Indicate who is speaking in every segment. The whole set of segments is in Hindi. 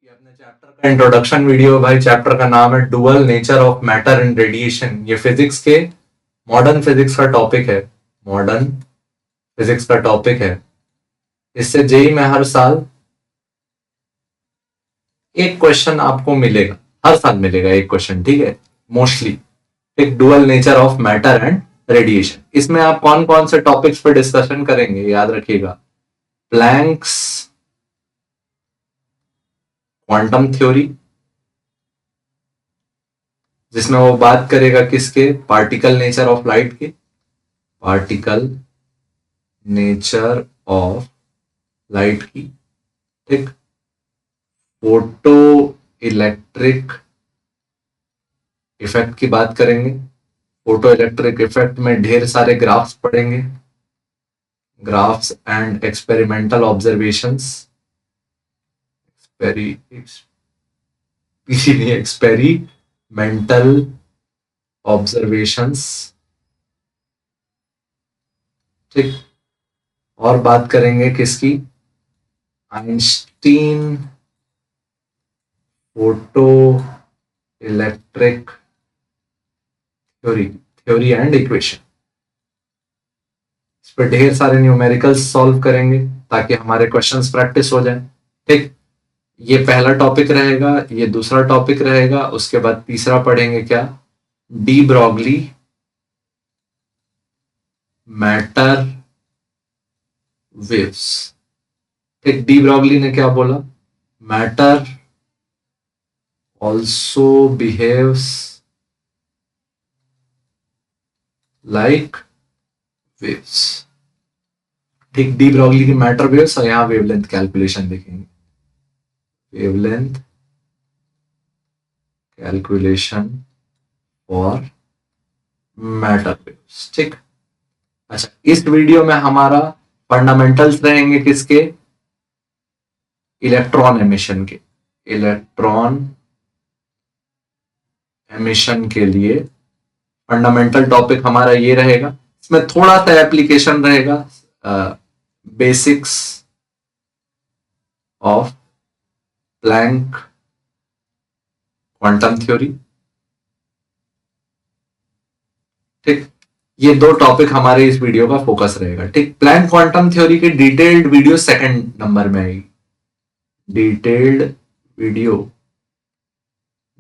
Speaker 1: ये अपने चैप्टर का इंट्रोडक्शन वीडियो भाई। चैप्टर का नाम है dual nature of matter and radiation. ये फिजिक्स के मॉडर्न फिजिक्स का टॉपिक है। मॉडर्न फिजिक्स का टॉपिक है। इससे जेई में हर साल एक क्वेश्चन आपको मिलेगा, हर साल मिलेगा एक क्वेश्चन, ठीक है, मोस्टली। एक dual nature of matter and radiation. इसमें आप कौन कौन से टॉपिक्स पर डिस्कशन करेंगे याद रखिएगा। प्लैंक्स क्वांटम थ्योरी, जिसमें वो बात करेगा किसके, पार्टिकल नेचर ऑफ लाइट के, पार्टिकल नेचर ऑफ लाइट की, ठीक। फोटो इलेक्ट्रिक इफेक्ट की बात करेंगे। फोटो इलेक्ट्रिक इफेक्ट में ढेर सारे ग्राफ्स पढ़ेंगे, graphs and experimental observations, experimental observations, ठीक। और बात करेंगे किसकी, Einstein photo electric theory and equation. इस पर ढेर सारे न्यूमेरिकल्स सॉल्व करेंगे ताकि हमारे क्वेश्चंस प्रैक्टिस हो जाए, ठीक। ये पहला टॉपिक रहेगा, ये दूसरा टॉपिक रहेगा। उसके बाद तीसरा पढ़ेंगे क्या, डी ब्रॉगली मैटर वेव्स, ठीक। डी ब्रॉगली ने क्या बोला, matter also behaves like waves, ठीक। डी ब्रॉगली की मैटर वेव्स, और यहां वेवलेंथ कैलकुलेशन देखेंगे, wavelength calculation for matter waves, ठीक। अच्छा, इस वीडियो में हमारा फंडामेंटल्स रहेंगे किसके, इलेक्ट्रॉन एमिशन के। इलेक्ट्रॉन एमिशन के लिए फंडामेंटल टॉपिक हमारा ये रहेगा। इसमें थोड़ा सा एप्लीकेशन रहेगा, basics of Planck quantum theory, ठीक। ये दो टॉपिक हमारे इस वीडियो का फोकस रहेगा, ठीक। प्लैंक क्वांटम थ्योरी की डिटेल्ड वीडियो सेकंड नंबर में आएगी, डिटेल्ड वीडियो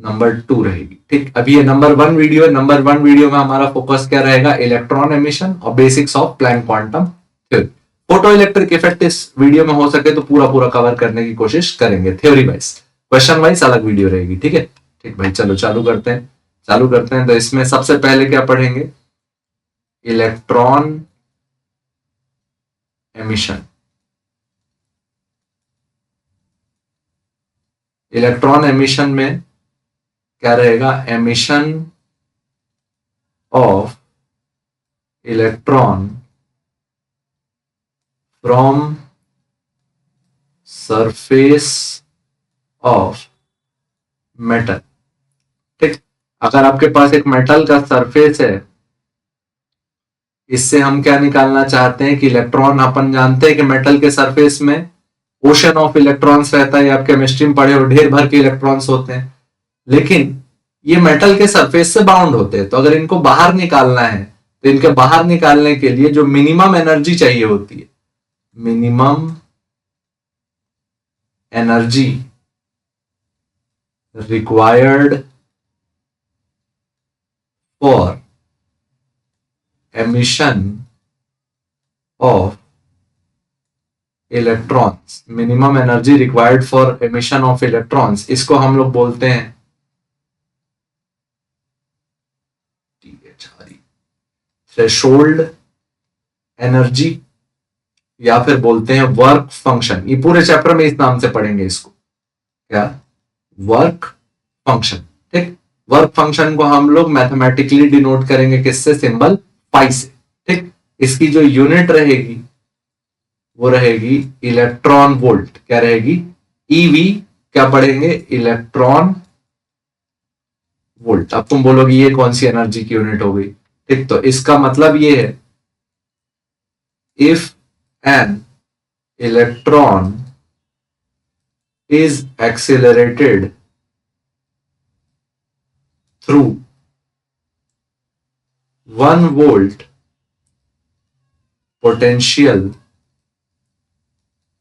Speaker 1: नंबर 2 रहेगी, ठीक। अभी ये नंबर 1 वीडियो है। नंबर 1 वीडियो में हमारा फोकस क्या रहेगा, इलेक्ट्रॉन एमिशन और basics of Planck quantum theory. Photo electric effect इस वीडियो में हो सके तो पूरा पूरा कवर करने की कोशिश करेंगे, थ्योरी वाइज। क्वेश्चन वाइज अलग वीडियो रहेगी, ठीक है। ठीक भाई, चलो चालू करते हैं। तो इसमें सबसे पहले क्या पढ़ेंगे, इलेक्ट्रॉन एमिशन। इलेक्ट्रॉन एमिशन में क्या रहेगा, emission of electron from surface of metal, ठीक। अगर आपके पास एक मेटल का सरफेस है, इससे हम क्या निकालना चाहते हैं कि इलेक्ट्रॉन, अपन जानते हैं कि मेटल के सरफेस में ओशन ऑफ इलेक्ट्रॉन्स रहता है। आप केमिस्ट्री में पढ़े हो, ढेर भर के इलेक्ट्रॉन्स होते हैं, लेकिन ये मेटल के सरफेस से बाउंड होते हैं। तो अगर इनको बाहर निकालना है, तो इनके बाहर निकालने के लिए जो मिनिमम एनर्जी चाहिए होती है, minimum energy required for emission of electrons, minimum energy required for emission of electrons, इसको हम लोग बोलते हैं थ्रेशोल्ड एनर्जी, या फिर बोलते हैं वर्क फंक्शन। ये पूरे चैप्टर में इस नाम से पढ़ेंगे इसको, क्या, वर्क फंक्शन, ठीक। वर्क फंक्शन को हम लोग मैथमेटिकली डिनोट करेंगे किससे, सिंबल पाई से, ठीक। इसकी जो यूनिट रहेगी वो रहेगी इलेक्ट्रॉन वोल्ट। क्या रहेगी, ईवी, क्या पढ़ेंगे, इलेक्ट्रॉन वोल्ट। अब तुम बोलोगे ये कौन सी एनर्जी की यूनिट हो गई, ठीक। तो इसका मतलब ये है, if an electron is accelerated through 1 volt potential,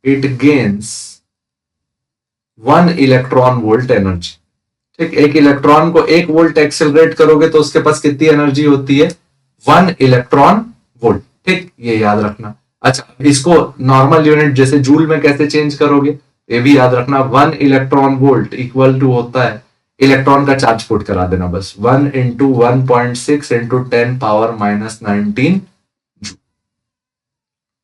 Speaker 1: it gains 1 electron volt energy. ठीक, एक इलेक्ट्रॉन को 1 वोल्ट एक्सेलरेट करोगे तो उसके पास कितनी एनर्जी होती है? 1 इलेक्ट्रॉन वोल्ट। ठीक, ये याद रखना। अच्छा, इसको नॉर्मल यूनिट जैसे जूल में कैसे चेंज करोगे ये भी याद रखना। 1 इलेक्ट्रॉन वोल्ट इक्वल टू होता है, इलेक्ट्रॉन का चार्ज पुट करा देना बस, 1 इंटू 1.6 इंटू 10⁻⁻19 जूल।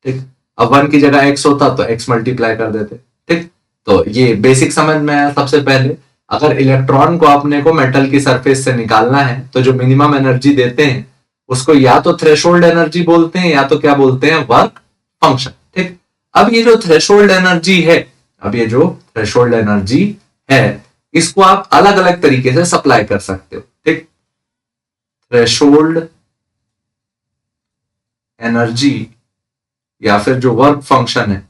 Speaker 1: ठीक, अब 1 की जगह x होता तो x मल्टीप्लाई कर देते। ठीक, तो ये बेसिक समझ में आया। सबसे पहले अगर इलेक्ट्रॉन को अपने को मेटल की सरफेस से निकालना है तो जो मिनिमम एनर्जी देते हैं उसको या तो थ्रेशोल्ड एनर्जी बोलते हैं या तो क्या बोलते हैं? Work function. ठीक, अब ये जो थ्रेशोल्ड एनर्जी है, अब ये जो थ्रेशोल्ड एनर्जी है इसको आप अलग अलग तरीके से सप्लाई कर सकते हो। ठीक, थ्रेशोल्ड एनर्जी या फिर जो वर्क फंक्शन है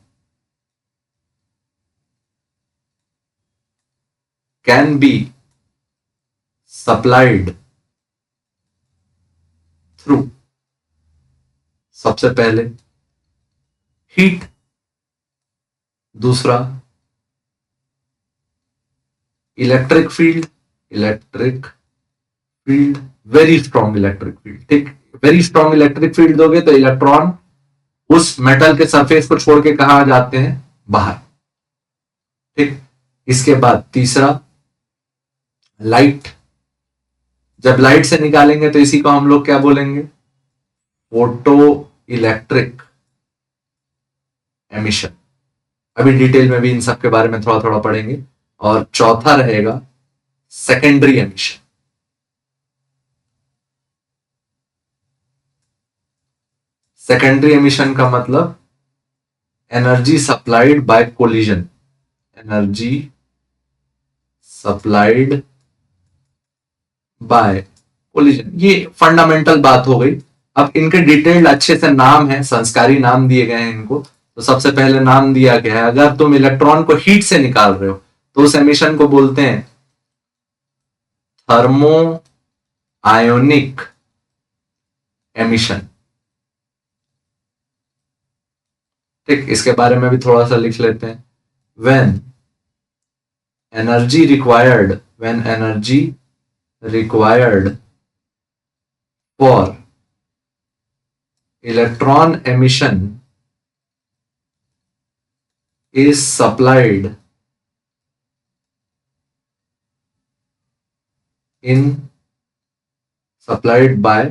Speaker 1: कैन बी सप्लाइड थ्रू, सबसे पहले हीट, दूसरा electric field, very strong electric field. ठीक, वेरी स्ट्रॉन्ग इलेक्ट्रिक फील्ड दोगे तो इलेक्ट्रॉन उस मेटल के सरफेस को छोड़ के कहां जाते हैं? बाहर। ठीक, इसके बाद तीसरा लाइट, जब लाइट से निकालेंगे तो इसी को हम लोग क्या बोलेंगे? Photo electric emission. अभी डिटेल में भी इन सब के बारे में थोड़ा थोड़ा पढ़ेंगे। और चौथा रहेगा सेकेंडरी एमिशन। सेकेंडरी एमिशन का मतलब energy supplied by collision, energy supplied by collision. ये फंडामेंटल बात हो गई। अब इनके डिटेल्ड अच्छे से नाम है, संस्कारी नाम दिए गए हैं इनको। तो सबसे पहले नाम दिया गया है, अगर तुम इलेक्ट्रॉन को हीट से निकाल रहे हो तो उस एमिशन को बोलते हैं थर्मो आयोनिक एमिशन। ठीक, इसके बारे में भी थोड़ा सा लिख लेते हैं। When energy required for electron emission is supplied by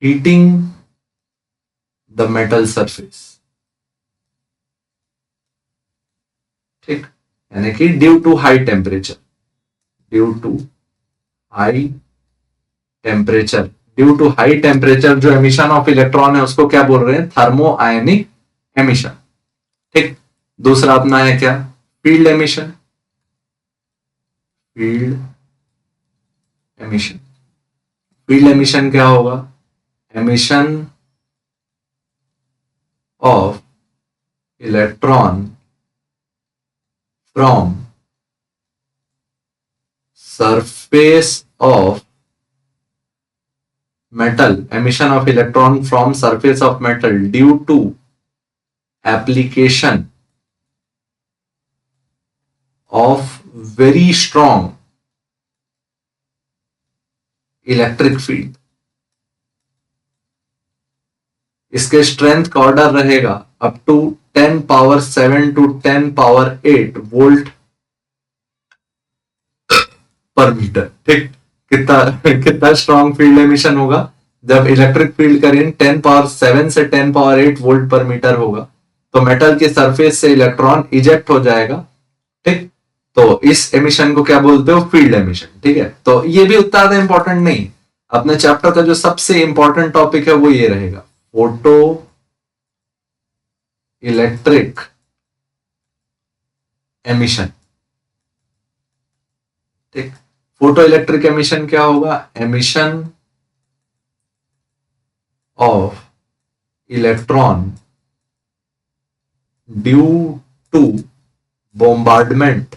Speaker 1: heating the metal surface। ठीक, यानी कि ड्यू टू हाई टेम्परेचर, जो एमिशन ऑफ इलेक्ट्रॉन है उसको क्या बोल रहे हैं? थर्मो आयनिक एमिशन। ठीक, दूसरा अपना है क्या? Field emission. फील्ड एमिशन क्या होगा? Emission of electron from surface of metal, emission of electron from surface of metal due to application of very strong electric field। इसके स्ट्रेंथ का ऑर्डर रहेगा अप टू 10⁻7 to 10⁸ वोल्ट पर मीटर। ठीक, कितना स्ट्रॉन्ग फील्ड एमिशन होगा? जब इलेक्ट्रिक फील्ड का रेंज 10⁻7 से 10⁸ वोल्ट पर मीटर होगा तो मेटल के सरफेस से इलेक्ट्रॉन इजेक्ट हो जाएगा। ठीक, तो इस एमिशन को क्या बोलते हो? Field emission. ठीक है, तो ये भी उतना ज्यादा इंपॉर्टेंट नहीं। अपने चैप्टर का जो सबसे इंपॉर्टेंट टॉपिक है वो ये रहेगा, फोटो इलेक्ट्रिक एमिशन। ठीक, फोटो इलेक्ट्रिक एमिशन क्या होगा? Emission of electron due to bombardment,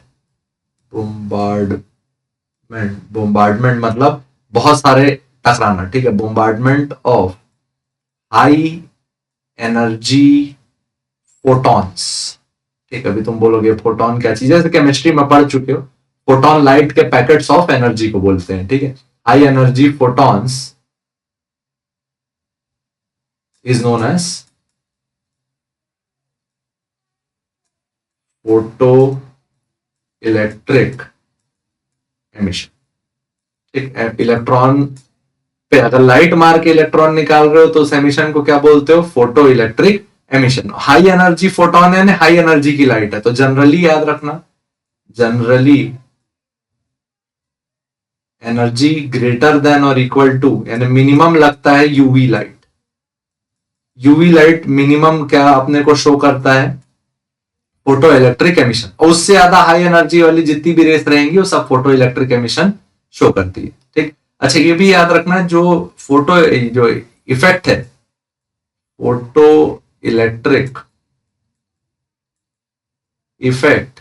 Speaker 1: bombardment मतलब बहुत सारे टकराना, ठीक है। Bombardment of high energy photons, ठीक है। अभी तुम बोलोगे फोटोन क्या चीज है, जैसे केमिस्ट्री में पढ़ चुके हो, फोटोन लाइट के पैकेट्स ऑफ एनर्जी को बोलते हैं, ठीक है। High energy photons is known as photo electric emission, ठीक है। इलेक्ट्रॉन पे अगर लाइट मार के इलेक्ट्रॉन निकाल रहे हो तो उस एमिशन को क्या बोलते हो, photo electric emission. High energy photon है, हाई एनर्जी की लाइट है, तो जनरली याद रखना, जनरली एनर्जी ग्रेटर देन और इक्वल टू, यानी मिनिमम लगता है UV light. UV light minimum क्या अपने को शो करता है, फोटो इलेक्ट्रिक एमिशन, और उससे ज्यादा हाई एनर्जी वाली जितनी भी रेस रहेंगी वो सब फोटो इलेक्ट्रिक एमिशन शो करती है, ठीक। अच्छा ये भी याद रखना, जो फोटो जो इफेक्ट है photo electric effect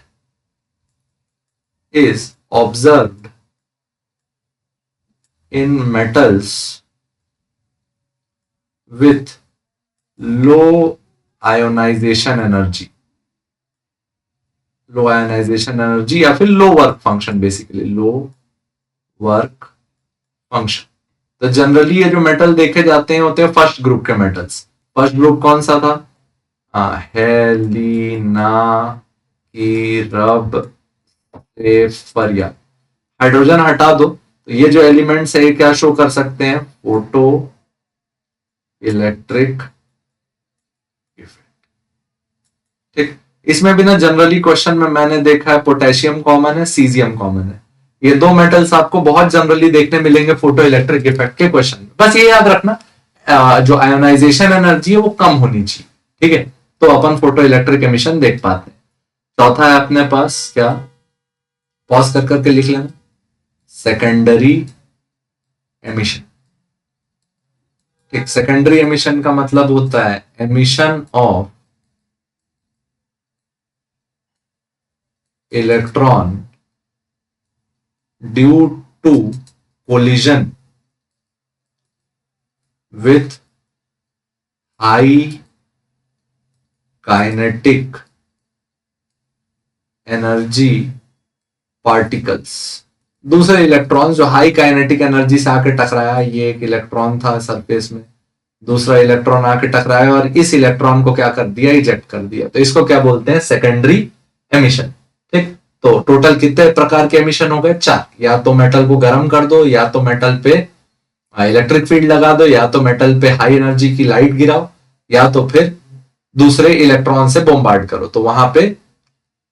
Speaker 1: is observed in metals with low ionization energy, low ionization energy या फिर low work function, basically low work function. तो जनरली ये जो मेटल देखे जाते हैं होते हैं फर्स्ट ग्रुप के मेटल्स। फर्स्ट ग्रुप कौन सा था, हेलिना की रब सेफरिया। हाइड्रोजन हटा दो तो ये जो एलिमेंट्स है क्या शो कर सकते हैं, फोटो इलेक्ट्रिक इफेक्ट, ठीक। इसमें भी ना जनरली क्वेश्चन में मैंने देखा है पोटेशियम कॉमन है, सीजियम कॉमन है। ये दो मेटल्स आपको बहुत जनरली देखने मिलेंगे फोटो इलेक्ट्रिक इफेक्ट के क्वेश्चन में। बस ये याद रखना जो आयोनाइजेशन एनर्जी है वो कम होनी चाहिए, ठीक है, तो अपन फोटो इलेक्ट्रिक एमिशन देख पाते हैं। चौथा है अपने पास क्या, पॉज कर करके लिख लेना, सेकेंडरी एमिशन, ठीक। सेकेंडरी एमिशन का मतलब होता है emission of electron due to collision with high kinetic energy particles. दूसरे इलेक्ट्रॉन जो हाई काइनेटिक एनर्जी से आके टकराया, ये एक इलेक्ट्रॉन था सरफेस में, दूसरा इलेक्ट्रॉन आके टकराया और इस इलेक्ट्रॉन को क्या कर दिया, इजेक्ट कर दिया, तो इसको क्या बोलते हैं, सेकेंडरी एमिशन, ठीक। तो टोटल कितने प्रकार के एमिशन हो गए, 4। या तो मेटल को गर्म कर दो, या तो मेटल पे इलेक्ट्रिक फील्ड लगा दो, या तो मेटल पे हाई एनर्जी की लाइट गिराओ, या तो फिर दूसरे इलेक्ट्रॉन से बोम्बार्ड करो, तो वहां पे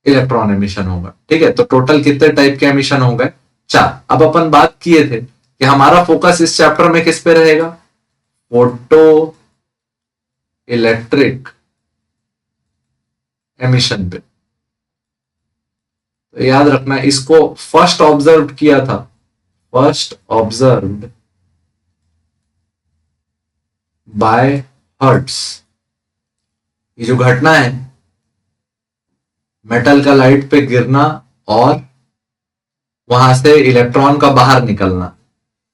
Speaker 1: इलेक्ट्रॉन एमिशन होगा, ठीक है। तो टोटल कितने टाइप के एमिशन हो गए, 4। अब अपन बात किए थे कि हमारा फोकस इस चैप्टर में किस पे रहेगा, फोटो इलेक्ट्रिक एमिशन पे। तो याद रखना इसको फर्स्ट ऑब्जर्व किया था, फर्स्ट ऑब्जर्व्ड बाय हर्ट्स। ये जो घटना है मेटल का लाइट पे गिरना और वहां से इलेक्ट्रॉन का बाहर निकलना,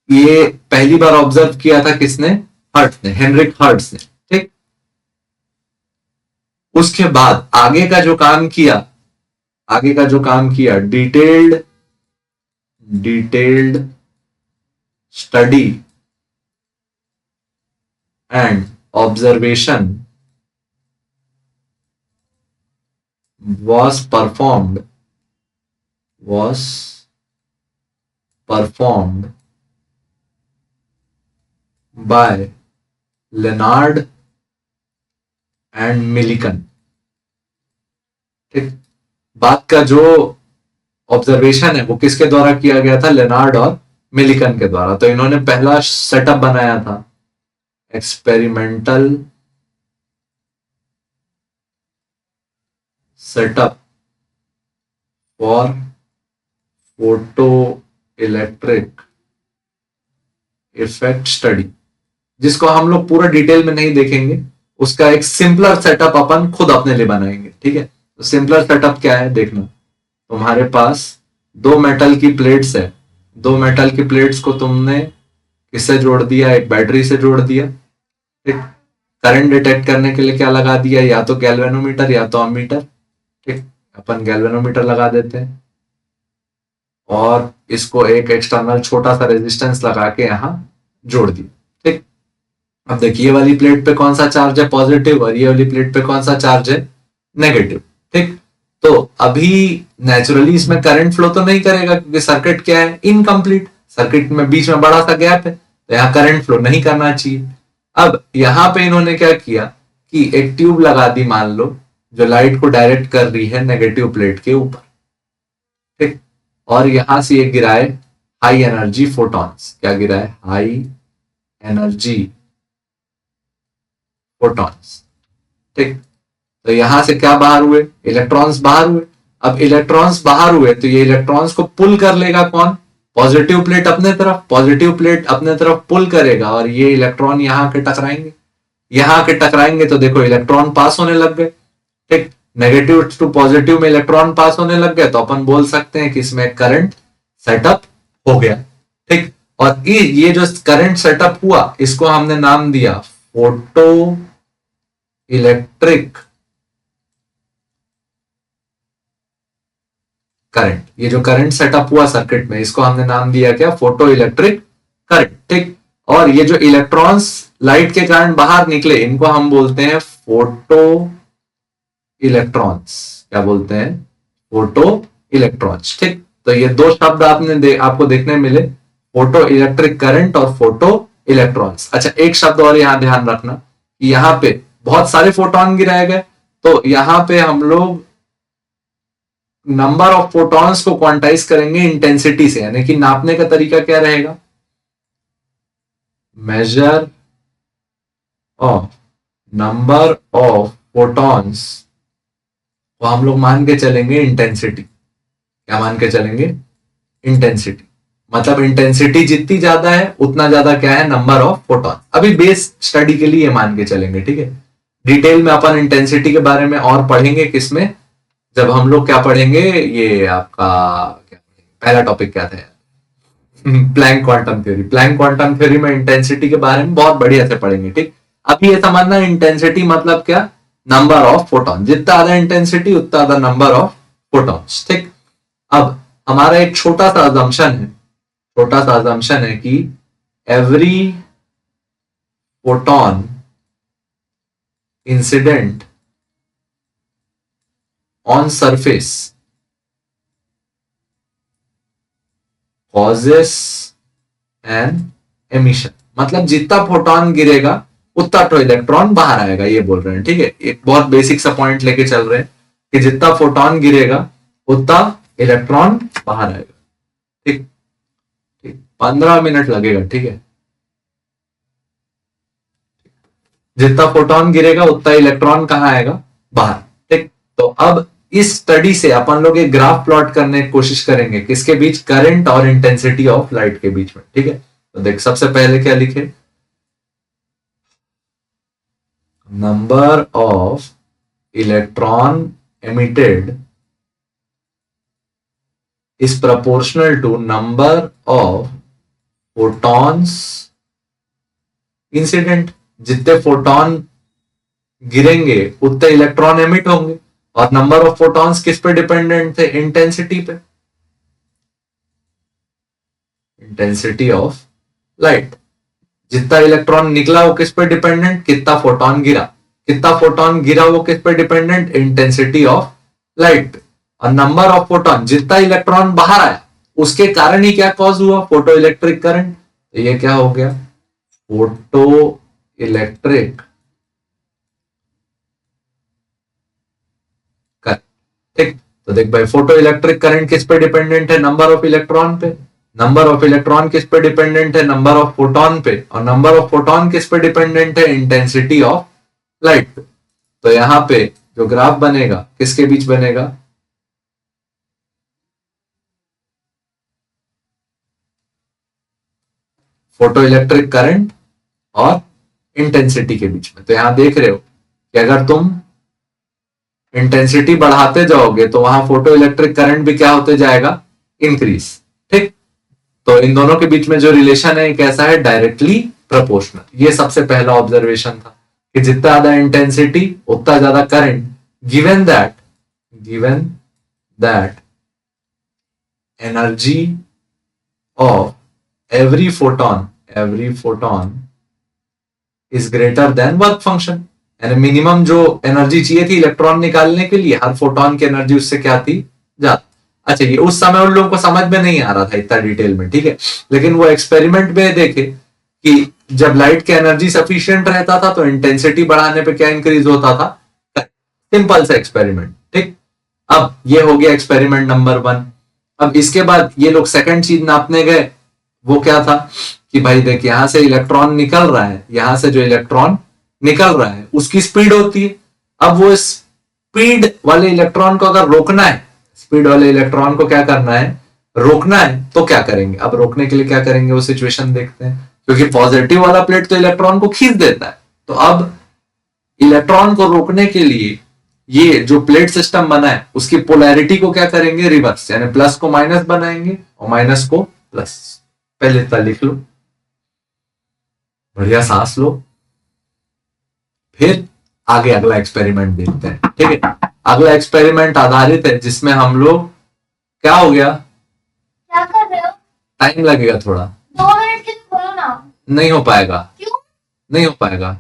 Speaker 1: ये पहली बार ऑब्जर्व किया था किसने, हर्ट्स ने, हेनरिक हर्ट्स ने, ठीक। उसके बाद आगे का जो काम किया, आगे का जो काम किया, detailed study and observation was performed by Leonard and Millikan, ठीक। बात का जो ऑब्जर्वेशन है वो किसके द्वारा किया गया था, लेनार्ड और मिलिकन के द्वारा। तो इन्होंने पहला सेटअप बनाया था, experimental setup for photo electric effect study, जिसको हम लोग पूरा डिटेल में नहीं देखेंगे, उसका एक सिंपलर सेटअप अपन खुद अपने लिए बनाएंगे, ठीक है। तो सिंपलर सेटअप क्या है देखना, तुम्हारे पास दो मेटल की प्लेट्स है, दो मेटल की प्लेट्स को तुमने किससे जोड़ दिया, एक बैटरी से जोड़ दिया। ठीक, करंट डिटेक्ट करने के लिए क्या लगा दिया, या तो गैल्वेनोमीटर या तो अमीटर। ठीक, अपन गैल्वेनोमीटर लगा देते हैं और इसको एक एक्सटर्नल छोटा सा रेजिस्टेंस लगा के यहां जोड़ दिया। ठीक, अब देखिए ये वाली प्लेट पे कौन सा चार्ज है, पॉजिटिव, और ये वाली प्लेट पे कौन सा चार्ज है, नेगेटिव। ठीक, तो अभी नेचुरली इसमें करंट फ्लो तो नहीं करेगा क्योंकि सर्किट क्या है, इनकम्प्लीट, सर्किट में बीच में बड़ा सा गैप है, तो यहाँ करंट फ्लो नहीं करना चाहिए। अब यहां पे इन्होंने क्या किया कि एक ट्यूब लगा दी मान लो, जो लाइट को डायरेक्ट कर रही है नेगेटिव प्लेट के ऊपर। ठीक, और यहां से ये गिराए हाई एनर्जी फोटॉन्स, क्या गिराए, हाई एनर्जी फोटॉन्स। ठीक, तो यहां से क्या बाहर हुए, इलेक्ट्रॉन्स बाहर हुए। अब इलेक्ट्रॉन्स बाहर हुए तो ये इलेक्ट्रॉन्स को पुल कर लेगा कौन, पॉजिटिव प्लेट अपने तरफ, पॉजिटिव प्लेट अपने तरफ पुल करेगा और ये इलेक्ट्रॉन यहां के टकराएंगे, यहां के टकराएंगे तो देखो इलेक्ट्रॉन पास होने लग गए। ठीक, नेगेटिव टू पॉजिटिव में इलेक्ट्रॉन पास होने लग गए तो अपन बोल सकते हैं कि इसमें करंट सेटअप हो गया। ठीक, और ये जो करंट सेटअप हुआ इसको हमने नाम दिया फोटो इलेक्ट्रिक करंट। ये जो करंट सेटअप हुआ सर्किट में इसको हमने नाम दिया क्या, फोटो इलेक्ट्रिक करंट। ठीक, और ये जो इलेक्ट्रॉन्स लाइट के कारण बाहर निकले इनको हम बोलते हैं फोटो इलेक्ट्रॉन्स, क्या बोलते हैं, फोटो इलेक्ट्रॉन्स। ठीक, तो ये दो शब्द आपको देखने मिले, फोटो इलेक्ट्रिक करंट और फोटो इलेक्ट्रॉन्स। अच्छा, एक शब्द और यहां ध्यान रखना कि यहां पे बहुत सारे फोटोन गिराए गए, तो यहां पे हम लोग नंबर ऑफ फोटॉन्स को क्वांटाइज करेंगे इंटेंसिटी से, यानी कि नापने का तरीका क्या रहेगा, measure of number of photons को हम लोग मान के चलेंगे इंटेंसिटी। क्या मान के चलेंगे, इंटेंसिटी। मतलब इंटेंसिटी जितनी ज्यादा है उतना ज्यादा क्या है, नंबर ऑफ फोटॉन। अभी बेस स्टडी के लिए मान के चलेंगे। ठीक है, डिटेल में अपन इंटेंसिटी के बारे में और पढ़ेंगे किसमें, जब हम लोग क्या पढ़ेंगे, ये आपका क्या पहला टॉपिक क्या था, Planck quantum theory. Planck quantum theory में इंटेंसिटी के बारे में बहुत बढ़िया से पढ़ेंगे। ठीक, अभी ये समझना इंटेंसिटी मतलब क्या, नंबर ऑफ फोटॉन, जितना ज्यादा इंटेंसिटी उतना ज्यादा नंबर ऑफ फोटॉन्स। ठीक, अब हमारा एक छोटा सा अजम्पशन है, छोटा सा अजम्पशन है कि every photon incident on surface causes an emission, मतलब जितना फोटॉन गिरेगा उतना तो इलेक्ट्रॉन बाहर आएगा, ये बोल रहे हैं। ठीक है, एक बहुत बेसिक सा पॉइंट लेके चल रहे हैं कि जितना फोटॉन गिरेगा उतना इलेक्ट्रॉन बाहर आएगा। ठीक, ठीक, 15 मिनट लगेगा। ठीक है, जितना फोटॉन गिरेगा उतना इलेक्ट्रॉन कहां आएगा, बाहर। ठीक, तो अब इस स्टडी से अपन लोग एक ग्राफ प्लॉट करने की कोशिश करेंगे, किसके बीच, करंट और इंटेंसिटी ऑफ लाइट के बीच में। ठीक है, तो देख सबसे पहले क्या लिखे, number of electron emitted is proportional to number of photons incident। जितने फोटॉन गिरेंगे उतने इलेक्ट्रॉन एमिट होंगे, और नंबर ऑफ फोटॉन्स किस पे डिपेंडेंट थे, इंटेंसिटी पे, इंटेंसिटी ऑफ लाइट। जितना इलेक्ट्रॉन निकला वो किस पे डिपेंडेंट, कितना फोटॉन गिरा, कितना फोटॉन गिरा वो किस पे डिपेंडेंट, इंटेंसिटी ऑफ लाइट पे। और नंबर ऑफ फोटॉन, जितना इलेक्ट्रॉन बाहर आया उसके कारण ही क्या कॉज हुआ, फोटो इलेक्ट्रिक करंट। तो ये क्या हो गया, फोटो इलेक्ट्रिक करंट। ठीक, तो देख भाई फोटो इलेक्ट्रिक करंट किस पे डिपेंडेंट है, नंबर ऑफ इलेक्ट्रॉन पे। नंबर ऑफ इलेक्ट्रॉन किस पे डिपेंडेंट है, नंबर ऑफ फोटॉन पे। और नंबर ऑफ फोटॉन किस पे डिपेंडेंट है, इंटेंसिटी ऑफ लाइट पे। तो यहां पे जो ग्राफ बनेगा किसके बीच बनेगा, फोटो इलेक्ट्रिक करंट और इंटेंसिटी के बीच में। तो यहां देख रहे हो कि अगर तुम इंटेंसिटी बढ़ाते जाओगे तो वहां फोटो इलेक्ट्रिक करंट भी क्या होते जाएगा, इंक्रीज। ठीक, तो इन दोनों के बीच में जो रिलेशन है कैसा है, डायरेक्टली प्रोपोर्शनल। ये सबसे पहला ऑब्जर्वेशन था कि जितना ज्यादा इंटेंसिटी उतना ज्यादा current, given that energy of every photon is greater than work function. यानी मिनिमम जो एनर्जी चाहिए थी इलेक्ट्रॉन निकालने के लिए, हर फोटोन की एनर्जी उससे क्या थी, ज्यादा। अच्छा, ये उस समय उन लोगों को समझ में नहीं आ रहा था इतना डिटेल में, ठीक है, लेकिन वो एक्सपेरिमेंट में देखे कि जब लाइट की एनर्जी सफिशियंट रहता था तो इंटेंसिटी बढ़ाने पे क्या इंक्रीज होता था, सिंपल सा एक्सपेरिमेंट। ठीक, अब ये हो गया एक्सपेरिमेंट नंबर 1। अब इसके बाद ये लोग सेकंड चीज नापने गए, वो क्या था कि भाई देख, यहां से इलेक्ट्रॉन निकल रहा है, यहां से जो इलेक्ट्रॉन निकल रहा है उसकी स्पीड होती है। अब वो स्पीड वाले इलेक्ट्रॉन को अगर रोकना है, स्पीड वाले इलेक्ट्रॉन को क्या करना है, रोकना है, तो क्या करेंगे। अब रोकने के लिए क्या करेंगे, वो सिचुएशन देखते हैं, क्योंकि पॉजिटिव वाला प्लेट तो इलेक्ट्रॉन को खींच देता है। तो अब इलेक्ट्रॉन को रोकने के लिए ये जो प्लेट सिस्टम बना है उसकी पोलैरिटी को क्या करेंगे, रिवर्स, यानी प्लस को माइनस बनाएंगे और माइनस को प्लस। पहले इतना लिख लो, बढ़िया सांस लो, फिर आगे अगला एक्सपेरिमेंट देखते हैं। ठीक है, अगला एक्सपेरिमेंट आधारित है जिसमें हम लोग, क्या हो गया,
Speaker 2: क्या कर रहे हो,
Speaker 1: टाइम लगेगा थोड़ा,
Speaker 2: 2 मिनट के लिए बोलो ना।
Speaker 1: नहीं हो पाएगा,
Speaker 2: क्यों
Speaker 1: नहीं हो पाएगा।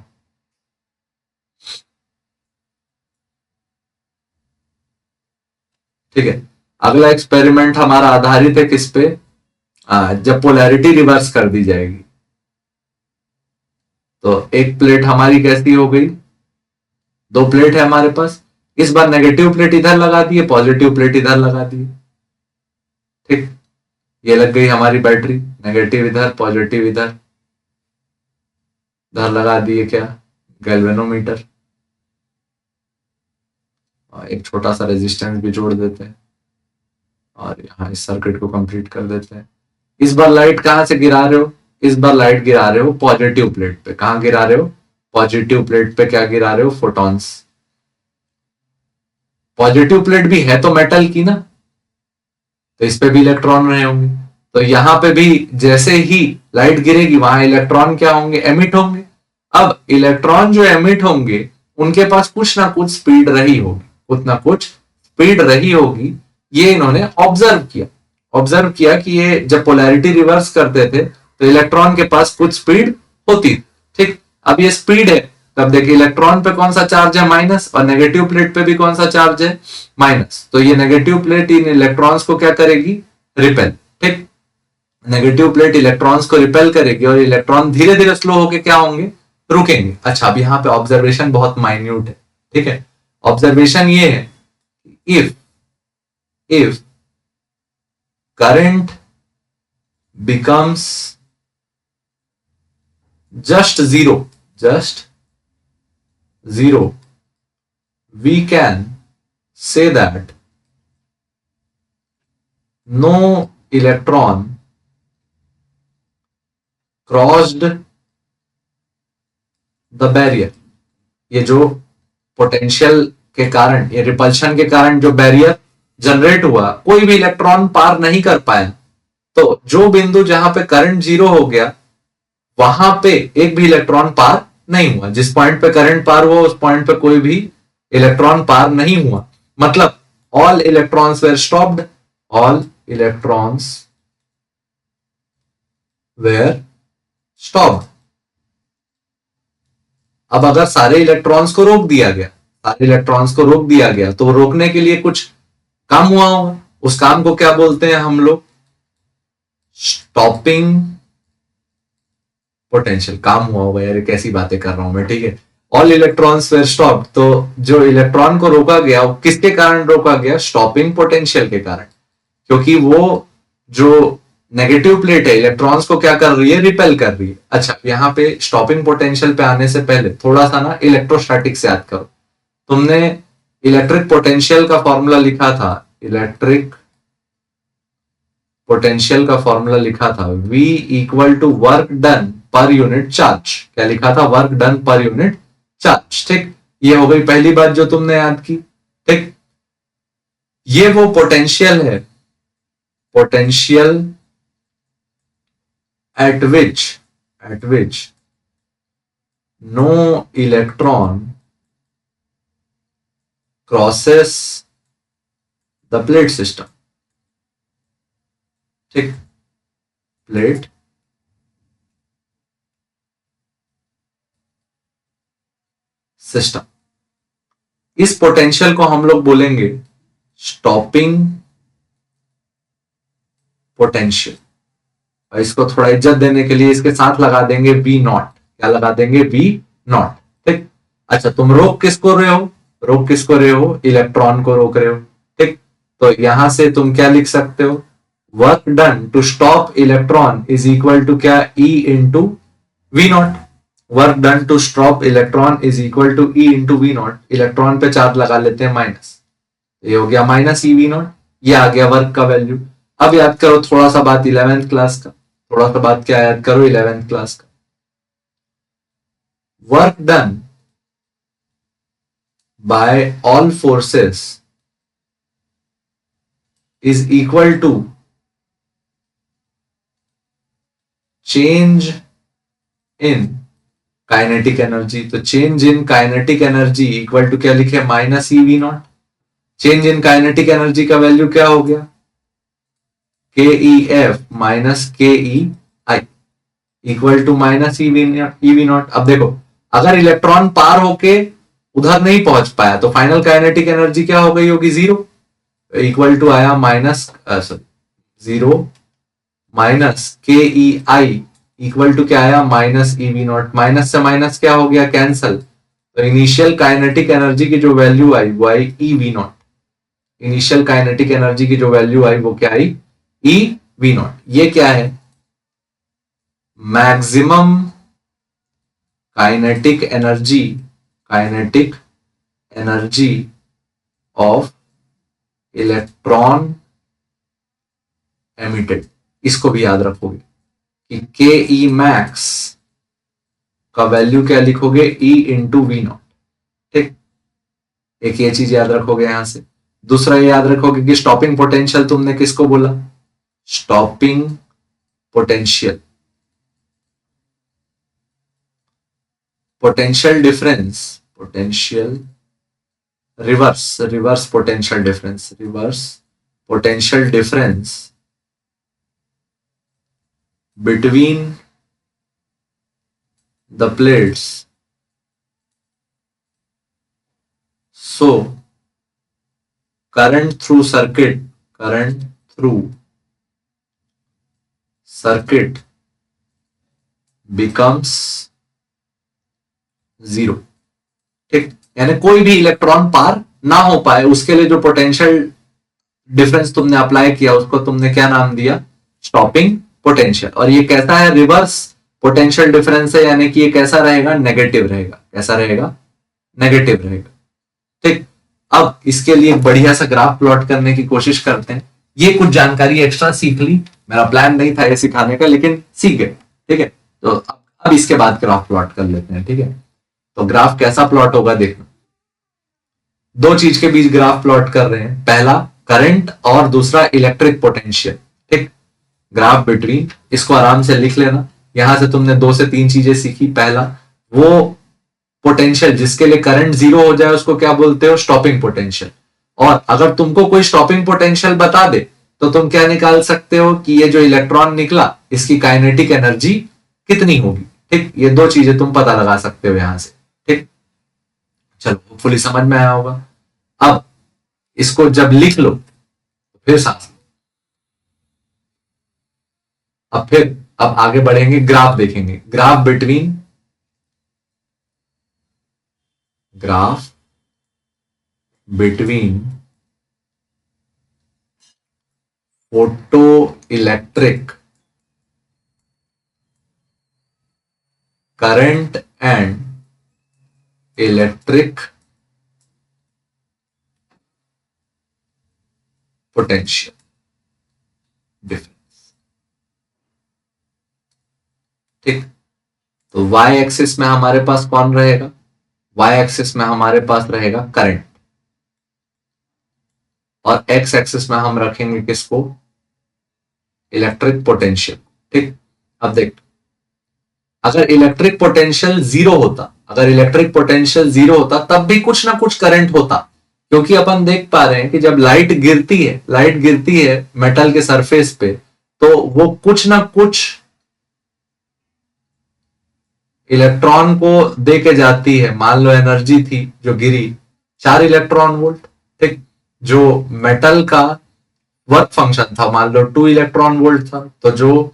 Speaker 1: ठीक है, अगला एक्सपेरिमेंट हमारा आधारित है किस पे, जब पोलैरिटी रिवर्स कर दी जाएगी। तो एक प्लेट हमारी कैसी हो गई, 2 प्लेट है हमारे पास, इस बार नेगेटिव प्लेट इधर लगा दी है, पॉजिटिव प्लेट इधर लगा दी है। ठीक, ये लग गई हमारी बैटरी, नेगेटिव इधर पॉजिटिव इधर, इधर लगा दिए क्या, गैल्वेनोमीटर, एक छोटा सा रेजिस्टेंस भी जोड़ देते हैं और यहाँ इस सर्किट को कंप्लीट कर देते हैं। इस बार लाइट कहां से गिरा रहे हो, इस बार लाइट गिरा रहे हो पॉजिटिव प्लेट पे। कहां गिरा रहे हो, पॉजिटिव प्लेट पे क्या गिरा रहे हो, फोटॉन्स। पॉजिटिव प्लेट भी है तो मेटल की ना, तो इस पे भी इलेक्ट्रॉन रहे होंगे। तो यहां पे भी जैसे ही लाइट गिरेगी वहां इलेक्ट्रॉन क्या होंगे, एमिट होंगे। अब इलेक्ट्रॉन जो एमिट होंगे उनके पास कुछ ना कुछ स्पीड रही होगी, कुछ ना कुछ स्पीड रही होगी। ये इन्होंने ऑब्जर्व किया कि ये जब पोलैरिटी रिवर्स करते थे तो इलेक्ट्रॉन के पास कुछ स्पीड होती थी। ठीक, अब ये स्पीड है, तब देखिए इलेक्ट्रॉन पे कौन सा चार्ज है, माइनस, और नेगेटिव प्लेट पे भी कौन सा चार्ज है, माइनस। तो ये नेगेटिव प्लेट इन इलेक्ट्रॉन्स को क्या करेगी, रिपेल। ठीक, नेगेटिव प्लेट इलेक्ट्रॉन्स को रिपेल करेगी और इलेक्ट्रॉन धीरे धीरे स्लो होके क्या होंगे, रुकेंगे। अच्छा, अब यहाँ पे ऑब्जर्वेशन बहुत माइन्यूट है। ठीक है, ऑब्जर्वेशन ये है, if current becomes just zero, we can say that no electron crossed the barrier। ये जो पोटेंशियल के कारण, ये रिपल्शन के कारण जो बैरियर जनरेट हुआ, कोई भी इलेक्ट्रॉन पार नहीं कर पाया। तो जो बिंदु जहां पे करंट 0 हो गया वहां पे एक भी इलेक्ट्रॉन पार नहीं हुआ। जिस पॉइंट पे करंट पार हुआ उस पॉइंट पे कोई भी इलेक्ट्रॉन पार नहीं हुआ। मतलब all electrons were stopped, all electrons were stopped. अब अगर सारे इलेक्ट्रॉन्स को रोक दिया गया, तो रोकने के लिए कुछ काम हुआ होगा, उस काम को क्या बोलते हैं हम लोग, स्टॉपिंग पोटेंशियल। काम हुआ होगा, यार कैसी बातें कर रहा हूं मैं। ठीक है, ऑल इलेक्ट्रॉन्स वेर स्टॉप्ड, तो जो इलेक्ट्रॉन को रोका गया वो किसके कारण रोका गया, स्टॉपिंग पोटेंशियल के कारण। क्योंकि वो जो नेगेटिव प्लेट है इलेक्ट्रॉन्स को क्या कर रही है, रिपेल कर रही है। अच्छा, यहाँ पे स्टॉपिंग पोटेंशियल पे आने से पहले थोड़ा सा ना इलेक्ट्रोस्टैटिक से याद करो। तुमने इलेक्ट्रिक पोटेंशियल का फॉर्मूला लिखा था, V equal to work done per unit charge. क्या लिखा था, work done per unit charge. ठीक, ये हो गई पहली बात जो तुमने याद की। ठीक, ये वो पोटेंशियल है, potential at which no electron crosses the plate system. ठीक, प्लेट सिस्टम, इस पोटेंशियल को हम लोग बोलेंगे स्टॉपिंग पोटेंशियल। और इसको थोड़ा इज्जत देने के लिए इसके साथ लगा देंगे वी नॉट। क्या लगा देंगे? V naught. ठीक, अच्छा तुम रोक किसको रहे हो? रोक किसको रहे हो? इलेक्ट्रॉन को रोक रहे हो। ठीक, तो यहां से तुम क्या लिख सकते हो? Work done to stop electron is equal to क्या? E into V naught. Work done to stop electron is equal to E into V naught. Electron पे चार्ज लगा लेते हैं माइनस, ये हो गया माइनस ई वी नॉट। ये आ गया वर्क का वैल्यू। अब याद करो थोड़ा सा बात 11th क्लास का, थोड़ा सा बात क्या याद करो 11th क्लास का। Work done by all forces is equal to change in kinetic energy. तो change in kinetic energy equal to क्या लिखे? Minus E V naught. Change in kinetic energy का वैल्यू क्या हो गया? K E F minus K E I equal to minus E V naught. अब देखो अगर इलेक्ट्रॉन पार होके उधर नहीं पहुंच पाया तो फाइनल काइनेटिक एनर्जी क्या हो गई होगी? जीरो। इक्वल टू आया minus zero minus K E I equal to क्या आया? Minus E V not. Minus से माइनस क्या हो गया? कैंसल। तो इनिशियल काइनेटिक एनर्जी की जो वैल्यू आई वो आई E V naught. Initial kinetic energy की जो वैल्यू आई वो क्या आई? E V not. ये क्या है? Maximum kinetic energy of electron emitted. इसको भी याद रखोगे कि के ई मैक्स का वैल्यू क्या लिखोगे? E into V naught. ठीक, एक ये चीज याद रखोगे यहां से। दूसरा ये याद रखोगे कि स्टॉपिंग पोटेंशियल तुमने किसको बोला? Stopping potential, potential difference, potential reverse potential difference between the plates. So current through circuit becomes zero। ठीक, यानी कोई भी इलेक्ट्रॉन पार ना हो पाए उसके लिए जो पोटेंशियल डिफरेंस तुमने अप्लाई किया उसको तुमने क्या नाम दिया? Stopping potential. और ये कैसा है? रिवर्स पोटेंशियल डिफरेंस है, यानी कि ये कैसा रहेगा? नेगेटिव रहेगा। कैसा रहेगा? नेगेटिव रहेगा। ठीक, अब इसके लिए एक बढ़िया सा ग्राफ प्लॉट करने की कोशिश करते हैं। ये कुछ जानकारी एक्स्ट्रा सीख ली, मेरा प्लान नहीं था ये सिखाने का लेकिन सीख गए। ठीक है, तो अब इसके बाद ग्राफ प्लॉट कर लेते हैं। ठीक है, तो ग्राफ कैसा प्लॉट होगा देखना। दो चीज के बीच ग्राफ प्लॉट कर रहे हैं, पहला करंट और दूसरा इलेक्ट्रिक पोटेंशियल। ठीक, ग्राफ बिटवीन, इसको आराम से लिख लेना। यहां से तुमने 2 से 3 चीजें सीखी। पहला, वो पोटेंशियल जिसके लिए करंट जीरो हो जाए उसको क्या बोलते हो? Stopping potential. और अगर तुमको कोई स्टॉपिंग पोटेंशियल बता दे तो तुम क्या निकाल सकते हो कि ये जो इलेक्ट्रॉन निकला इसकी काइनेटिक एनर्जी कितनी होगी। ठीक, ये 2 चीजें तुम पता लगा सकते हो यहां से। ठीक, चलो होपफुली समझ में आया होगा। अब इसको जब लिख लो तो फिर सांस, अब आगे बढ़ेंगे, ग्राफ देखेंगे। Graph between photo electric current and electric potential difference. ठीक, तो y एक्सिस में हमारे पास कौन रहेगा? y एक्सिस में हमारे पास रहेगा करंट। और एक्स एक्सिस में हम रखेंगे किसको, इलेक्ट्रिक पोटेंशियल। ठीक, अब देख, अगर इलेक्ट्रिक पोटेंशियल जीरो होता तब भी कुछ ना कुछ करंट होता, क्योंकि अपन देख पा रहे हैं कि जब लाइट गिरती है मेटल के सरफेस पे, तो वो कुछ ना कुछ इलेक्ट्रॉन को दे के जाती है। मान लो एनर्जी थी जो गिरी 4 इलेक्ट्रॉन वोल्ट। ठीक, जो मेटल का वर्क फंक्शन था मान लो 2 इलेक्ट्रॉन वोल्ट था, तो जो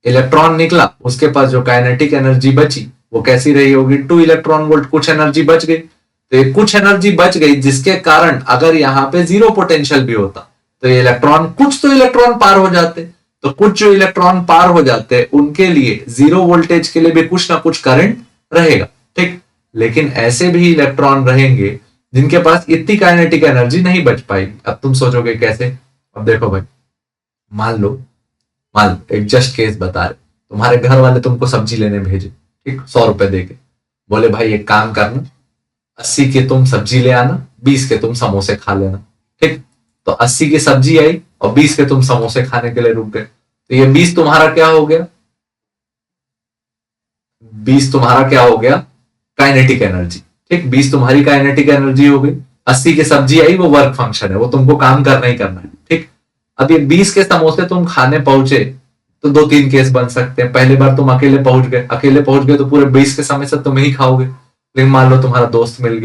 Speaker 1: इलेक्ट्रॉन निकला उसके पास जो काइनेटिक एनर्जी बची वो कैसी रही होगी, 2 इलेक्ट्रॉन वोल्ट। कुछ एनर्जी बच गई, तो ये कुछ एनर्जी बच गई जिसके कारण अगर यहाँ पे जीरो पोटेंशियल भी होता तो ये इलेक्ट्रॉन, कुछ तो इलेक्ट्रॉन पार हो जाते, तो कुछ जो इलेक्ट्रॉन पार हो जाते हैं उनके लिए जीरो वोल्टेज के लिए भी कुछ ना कुछ करंट रहेगा। ठीक, लेकिन ऐसे भी इलेक्ट्रॉन रहेंगे जिनके पास इतनी काइनेटिक एनर्जी नहीं बच पाएगी। अब तुम सोचोगे कैसे, अब देखो भाई, मान लो एक जस्ट केस बता रहे, तुम्हारे घर वाले तुमको सब्जी लेने भेजे, ठीक, 100 रुपए देके, बोले भाई एक काम करना, 80 के तुम सब्जी ले आना, 20 के तुम समोसे खा लेना। ठीक, तो 80 की सब्जी आई और 20 के तुम समोसे खाने के लिए रुक गए, तो ये 20 तुम्हारा क्या हो गया, 20 तुम्हारा क्या हो गया, काइनेटिक एनर्जी। ठीक, 20 तुम्हारी काइनेटिक एनर्जी हो गई, 80 की सब्जी आई वो वर्क फंक्शन है, वो तुमको काम करना ही करना है। ठीक, अब ये 20 के समोसे तुम खाने पहुंचे तो 2-3 केस बन सकते हैं। पहली बार तुम अकेले पहुंच गए तो पूरे 20 के समोसे तुम ही खाओगे। लेकिन मान लो तुम्हारा दोस्त मिल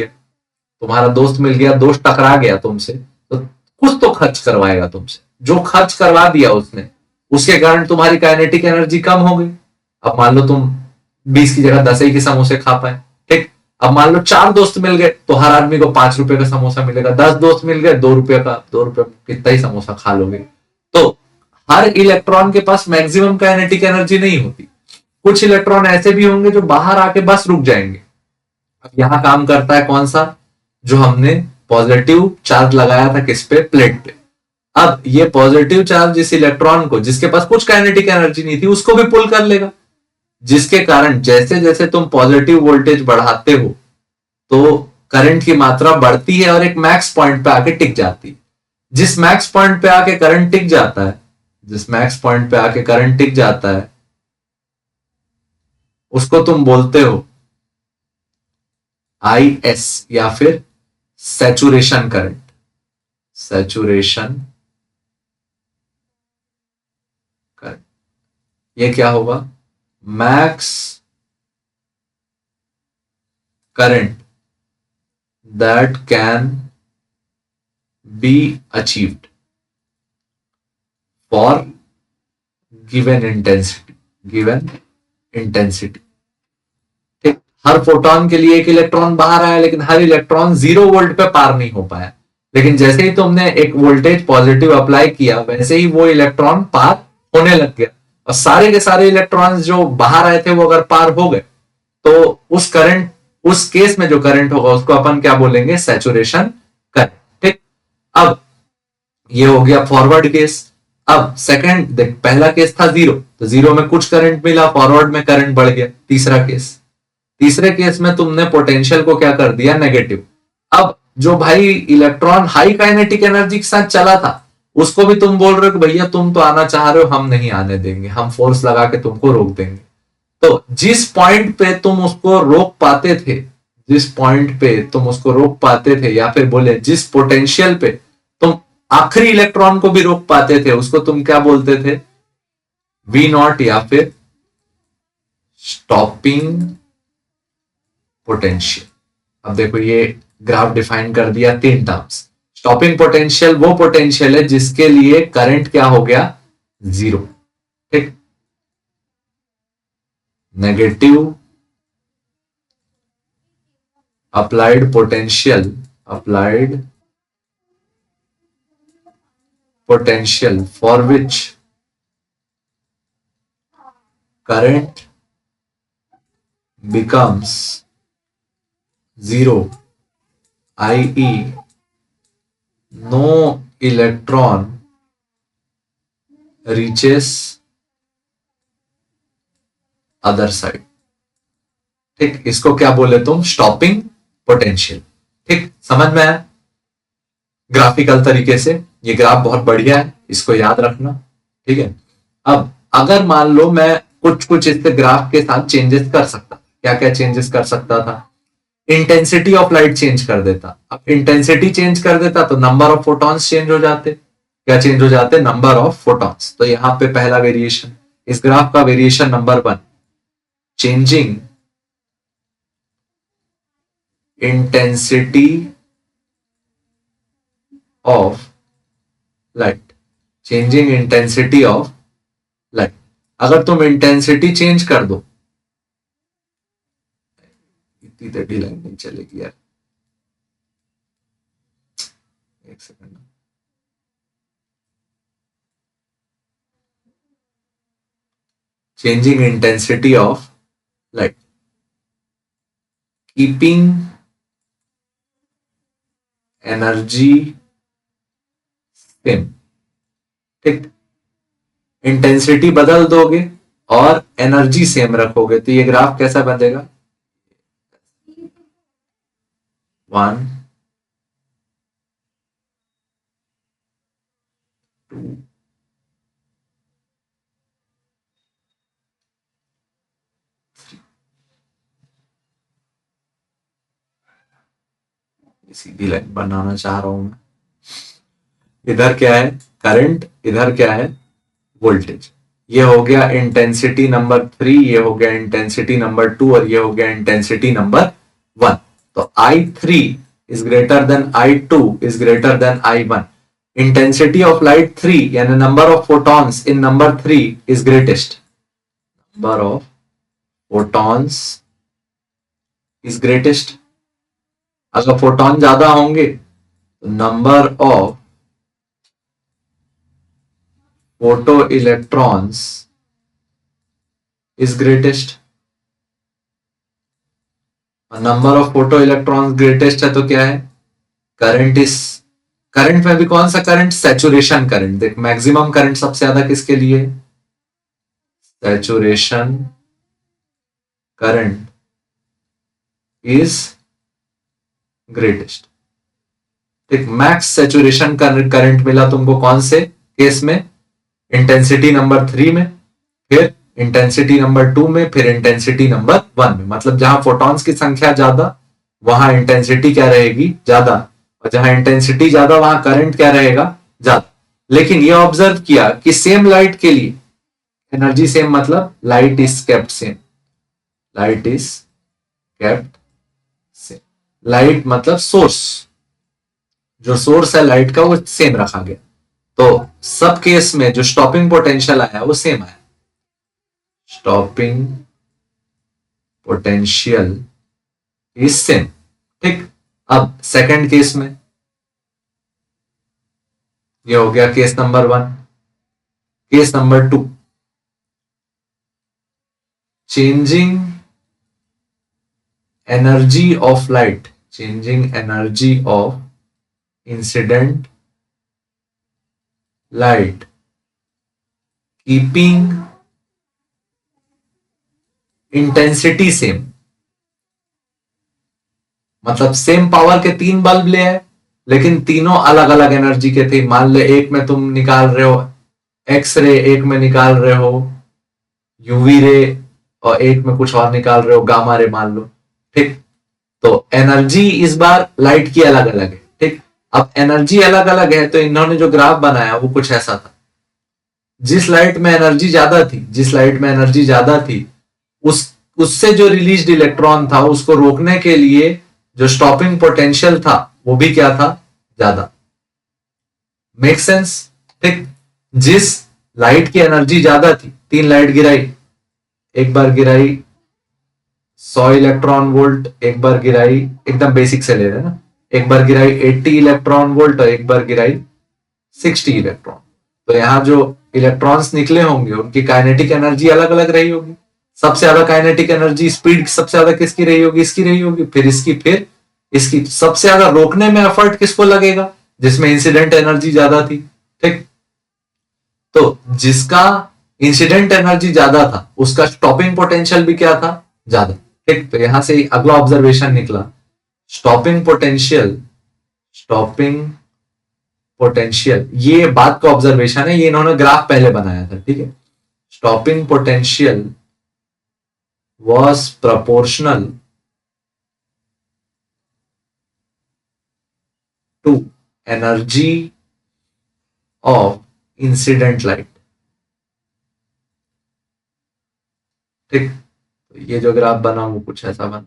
Speaker 1: गया, दोस्त टकरा गया तुमसे, तो कुछ तो खर्च करवाएगा तुमसे, जो खर्च करवा दिया उसने, उसके कारण तुम्हारी काइनेटिक एनर्जी कम हो गई। अब मान लो तुम 20 की जगह 10 ही के समोसे खा पाए। ठीक, अब मान लो 4 दोस्त मिल गए तो हर आदमी को 5 रुपए का समोसा मिलेगा, 10 दोस्त मिल गए 2 रुपए का, 2 रुपए कितना ही समोसा खा लोगे। तो हर इलेक्ट्रॉन के पास मैक्सिमम काइनेटिक एनर्जी नहीं होती, कुछ इलेक्ट्रॉन ऐसे भी होंगे जो बाहर आके बस रुक जाएंगे। अब यहां काम करता है कौन सा, जो हमने पॉजिटिव चार्ज लगाया था किस पे, प्लेट पे। अब ये पॉजिटिव चार्ज इस इलेक्ट्रॉन को, जिसके पास कुछ काइनेटिक एनर्जी नहीं थी, उसको भी पुल कर लेगा, जिसके कारण जैसे जैसे तुम पॉजिटिव वोल्टेज बढ़ाते हो तो करंट की मात्रा बढ़ती है और एक मैक्स पॉइंट पे आके टिक जाती है। जिस मैक्स पॉइंट पे आके करंट टिक जाता है उसको तुम बोलते हो IS या फिर सैचुरेशन करंट। ये क्या होगा, max current that can be achieved for given intensity. ठीक, हर फोटोन के लिए एक इलेक्ट्रॉन बाहर आया, लेकिन हर इलेक्ट्रॉन 0 वोल्ट पे पार नहीं हो पाया। लेकिन जैसे ही तुमने एक वोल्टेज पॉजिटिव अप्लाई किया, वैसे ही वो इलेक्ट्रॉन पार होने लग गया, और सारे के सारे इलेक्ट्रॉन्स जो बाहर आए थे वो अगर पार हो गए तो उस केस में जो करंट होगा उसको अपन क्या बोलेंगे, सैचुरेशन करंट। ठीक, अब ये हो गया फॉरवर्ड केस। अब सेकंड देख, पहला केस था 0, तो 0 में कुछ करंट मिला, फॉरवर्ड में करंट बढ़ गया। तीसरे केस में तुमने पोटेंशियल को क्या कर दिया, नेगेटिव। अब जो भाई इलेक्ट्रॉन हाई काइनेटिक एनर्जी के साथ चला था उसको भी तुम बोल रहे हो कि भैया तुम तो आना चाह रहे हो, हम नहीं आने देंगे, हम फोर्स लगा के तुमको रोक देंगे। तो जिस पॉइंट पे तुम उसको रोक पाते थे, या फिर बोले जिस पोटेंशियल पे तुम आखिरी इलेक्ट्रॉन को भी रोक पाते थे, उसको तुम क्या बोलते थे, V0 या फिर स्टॉपिंग पोटेंशियल। अब देखो ये ग्राफ डिफाइन कर दिया 3 टर्म्स। स्टॉपिंग पोटेंशियल वो पोटेंशियल है जिसके लिए करंट क्या हो गया, 0। ठीक, negative applied potential for which current becomes 0, i.e. no electron reaches other side। ठीक, इसको क्या बोले तुम, स्टॉपिंग पोटेंशियल। ठीक, समझ में आया। ग्राफिकल तरीके से। ये ग्राफ बहुत बढ़िया है, इसको याद रखना, ठीक है। अब अगर मान लो मैं कुछ कुछ इस ग्राफ के साथ चेंजेस कर सकता, क्या क्या चेंजेस कर सकता था? इंटेंसिटी ऑफ लाइट चेंज कर देता। अब इंटेंसिटी चेंज कर देता तो नंबर ऑफ फोटॉन्स चेंज हो जाते। क्या चेंज हो जाते? Number of photons. तो यहां पे पहला वेरिएशन, इस ग्राफ का variation number 1, changing intensity of light, changing intensity of light. अगर तुम इंटेंसिटी चेंज कर दो, इतनी टेढ़ी लाइन नहीं चलेगी यार, एक second. changing intensity of light, keeping energy same, ठीक। इंटेंसिटी बदल दोगे और एनर्जी सेम रखोगे तो ये ग्राफ कैसा बनेगा? 1 2 सीधी लाइन बनाना चाह रहा हूं मैं। इधर क्या है? करंट, इधर क्या है? वोल्टेज। ये हो गया इंटेंसिटी नंबर 3, ये हो गया इंटेंसिटी नंबर 2 और ये हो गया इंटेंसिटी नंबर 1। तो I3 is greater than I2 is greater than I1। Intensity of light 3 यानी number of photons in number 3 is greatest. Number of photons is greatest. अगर फोटॉन ज्यादा होंगे तो number of photo electrons is greatest. Number of photo electrons greatest है तो क्या है? करंट इज, करंट में भी कौन सा करंट? Saturation current. देख, मैक्सिमम करंट सबसे ज्यादा किसके लिए? सैचुरेशन करंट इज ग्रेटेस्ट, ठीक। मैक्स सैचुरेशन करंट मिला तुमको कौन से केस में? इंटेंसिटी नंबर 3 में, फिर इंटेंसिटी नंबर 2 में, फिर इंटेंसिटी नंबर 1 में। मतलब जहां फोटॉन्स की संख्या ज्यादा वहां इंटेंसिटी क्या रहेगी? ज्यादा। और जहां इंटेंसिटी ज्यादा वहां करंट क्या रहेगा? ज्यादा। लेकिन ये ऑब्जर्व किया कि सेम लाइट के लिए एनर्जी सेम, मतलब light is kept same, light is kept same. Light मतलब सोर्स, जो सोर्स है लाइट का वो सेम रखा गया। तो सब केस में जो स्टॉपिंग पोटेंशियल आया वो सेम आया। स्टॉपिंग पोटेंशियल इज सेम, ठीक। अब सेकंड केस में ये हो गया case number 1। Case number 2, changing energy of light, changing energy of incident light, keeping intensity same. मतलब सेम पावर के 3 बल्ब ले आए, लेकिन तीनों अलग अलग एनर्जी के थे। मान लो एक में तुम निकाल रहे हो एक्स रे, एक में निकाल रहे हो यूवी रे, और एक में कुछ और निकाल रहे हो गामा रे मान लो, ठीक। तो एनर्जी इस बार लाइट की अलग अलग है, ठीक। अब एनर्जी अलग अलग है तो इन्होंने जो ग्राफ बनाया वो कुछ ऐसा था। जिस लाइट में एनर्जी ज्यादा थी, जिस लाइट में एनर्जी ज्यादा थी, उससे जो रिलीज्ड इलेक्ट्रॉन था उसको रोकने के लिए जो स्टॉपिंग पोटेंशियल था वो भी क्या था? ज्यादा। मेक सेंस, ठीक। जिस लाइट की एनर्जी ज्यादा थी, 3 लाइट गिराई, एक बार गिराई 100 इलेक्ट्रॉन वोल्ट, एक बार गिराई, एकदम बेसिक से ले रहे हैं ना, एक बार गिराई 80 इलेक्ट्रॉन वोल्ट और एक बार गिराई 60 इलेक्ट्रॉन। तो यहां जो इलेक्ट्रॉन्स निकले होंगे उनकी काइनेटिक एनर्जी अलग अलग रही होगी। सबसे ज्यादा काइनेटिक एनर्जी, स्पीड सबसे ज्यादा किसकी रही होगी? इसकी रही होगी, फिर इसकी, फिर इसकी। सबसे ज्यादा रोकने में एफर्ट किसको लगेगा? जिसमें इंसिडेंट एनर्जी ज्यादा थी, ठीक। तो जिसका इंसिडेंट एनर्जी ज्यादा था उसका स्टॉपिंग पोटेंशियल भी क्या था? ज्यादा, ठीक। तो यहां से अगला ऑब्जर्वेशन निकला, स्टॉपिंग पोटेंशियल, स्टॉपिंग पोटेंशियल, ये बात का ऑब्जर्वेशन है, ये इन्होंने ग्राफ पहले बनाया था, ठीक है। Stopping potential was proportional to energy of incident light, ठीक। तो ये जो ग्राफ बना वो कुछ ऐसा बना।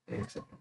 Speaker 1: एक सेकंड।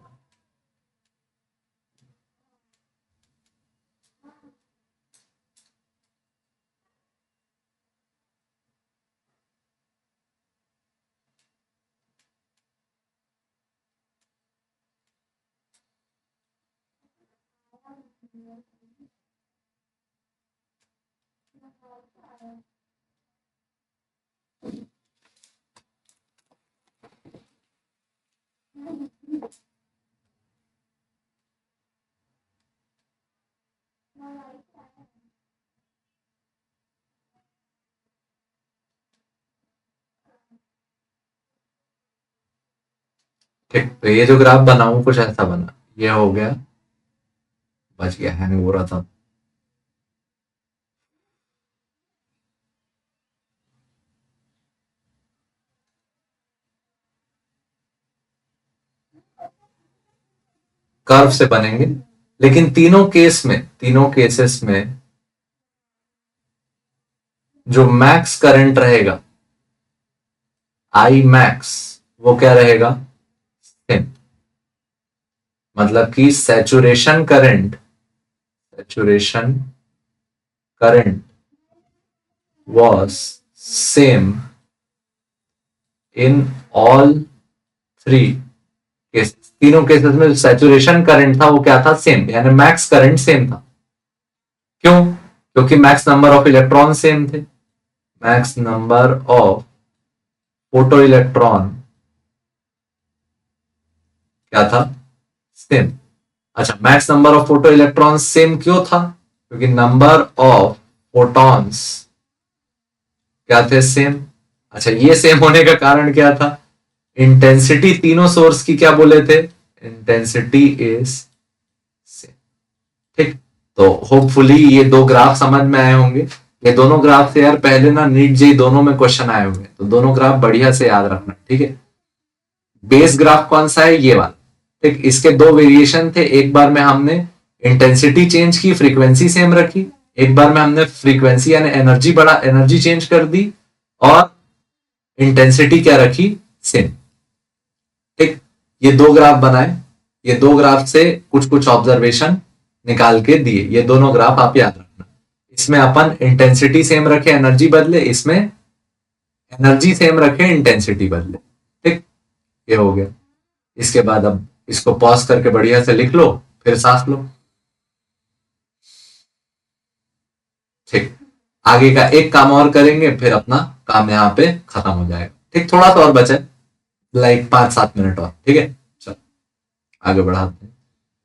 Speaker 1: ठीक, तो ये जो ग्राफ बना वो कुछ ऐसा बना, ये हो गया, बच गया, हैंग हो रहा था। कर्व से बनेंगे, लेकिन तीनों केसेस में जो मैक्स करंट रहेगा, आई मैक्स, वो क्या रहेगा, सेम। मतलब कि saturation current was same in all three cases. तीनों केसेस में सैचुरेशन करंट था वो क्या था, सेम, यानी मैक्स करंट सेम था। क्यों? क्योंकि max number of electron same थे। Max number of photo electron क्या था, सेम। अच्छा, max number of photo electron same क्यों था? क्योंकि नंबर ऑफ फोटॉन्स क्या थे, सेम। अच्छा, ये सेम होने का कारण क्या था, इंटेंसिटी तीनों सोर्स की क्या बोले थे, इंटेंसिटी इज सेम, ठीक। तो होपफुली ये दो ग्राफ समझ में आए होंगे। ये दोनों ग्राफ से यार पहले ना नीट जेई दोनों में क्वेश्चन आए होंगे, तो दोनों ग्राफ बढ़िया से याद रखना, ठीक है। बेस ग्राफ कौन सा है, ये वाला, ठीक। इसके दो वेरिएशन थे, एक बार में हमने इंटेंसिटी चेंज की, फ्रीक्वेंसी सेम रखी, एक बार में हमने फ्रीक्वेंसी यानी एनर्जी चेंज कर दी और इंटेंसिटी क्या रखी, सेम, ठीक। ये दो ग्राफ बनाए, ये दो ग्राफ से कुछ कुछ ऑब्जर्वेशन निकाल के दिए, ये दोनों ग्राफ आप याद रखना। इसमें अपन इंटेंसिटी सेम रखे, एनर्जी बदले, इसमें एनर्जी सेम रखे, इंटेंसिटी बदले, ठीक। ये हो गया। इसके बाद अब इसको पॉज करके बढ़िया से लिख लो, फिर सांस लो, ठीक। आगे का एक काम और करेंगे, फिर अपना काम यहाँ पे खत्म हो जाएगा, ठीक। थोड़ा सा और बचा है, लाइक 5-7 मिनट और, ठीक है। चलो आगे बढ़ाते हैं।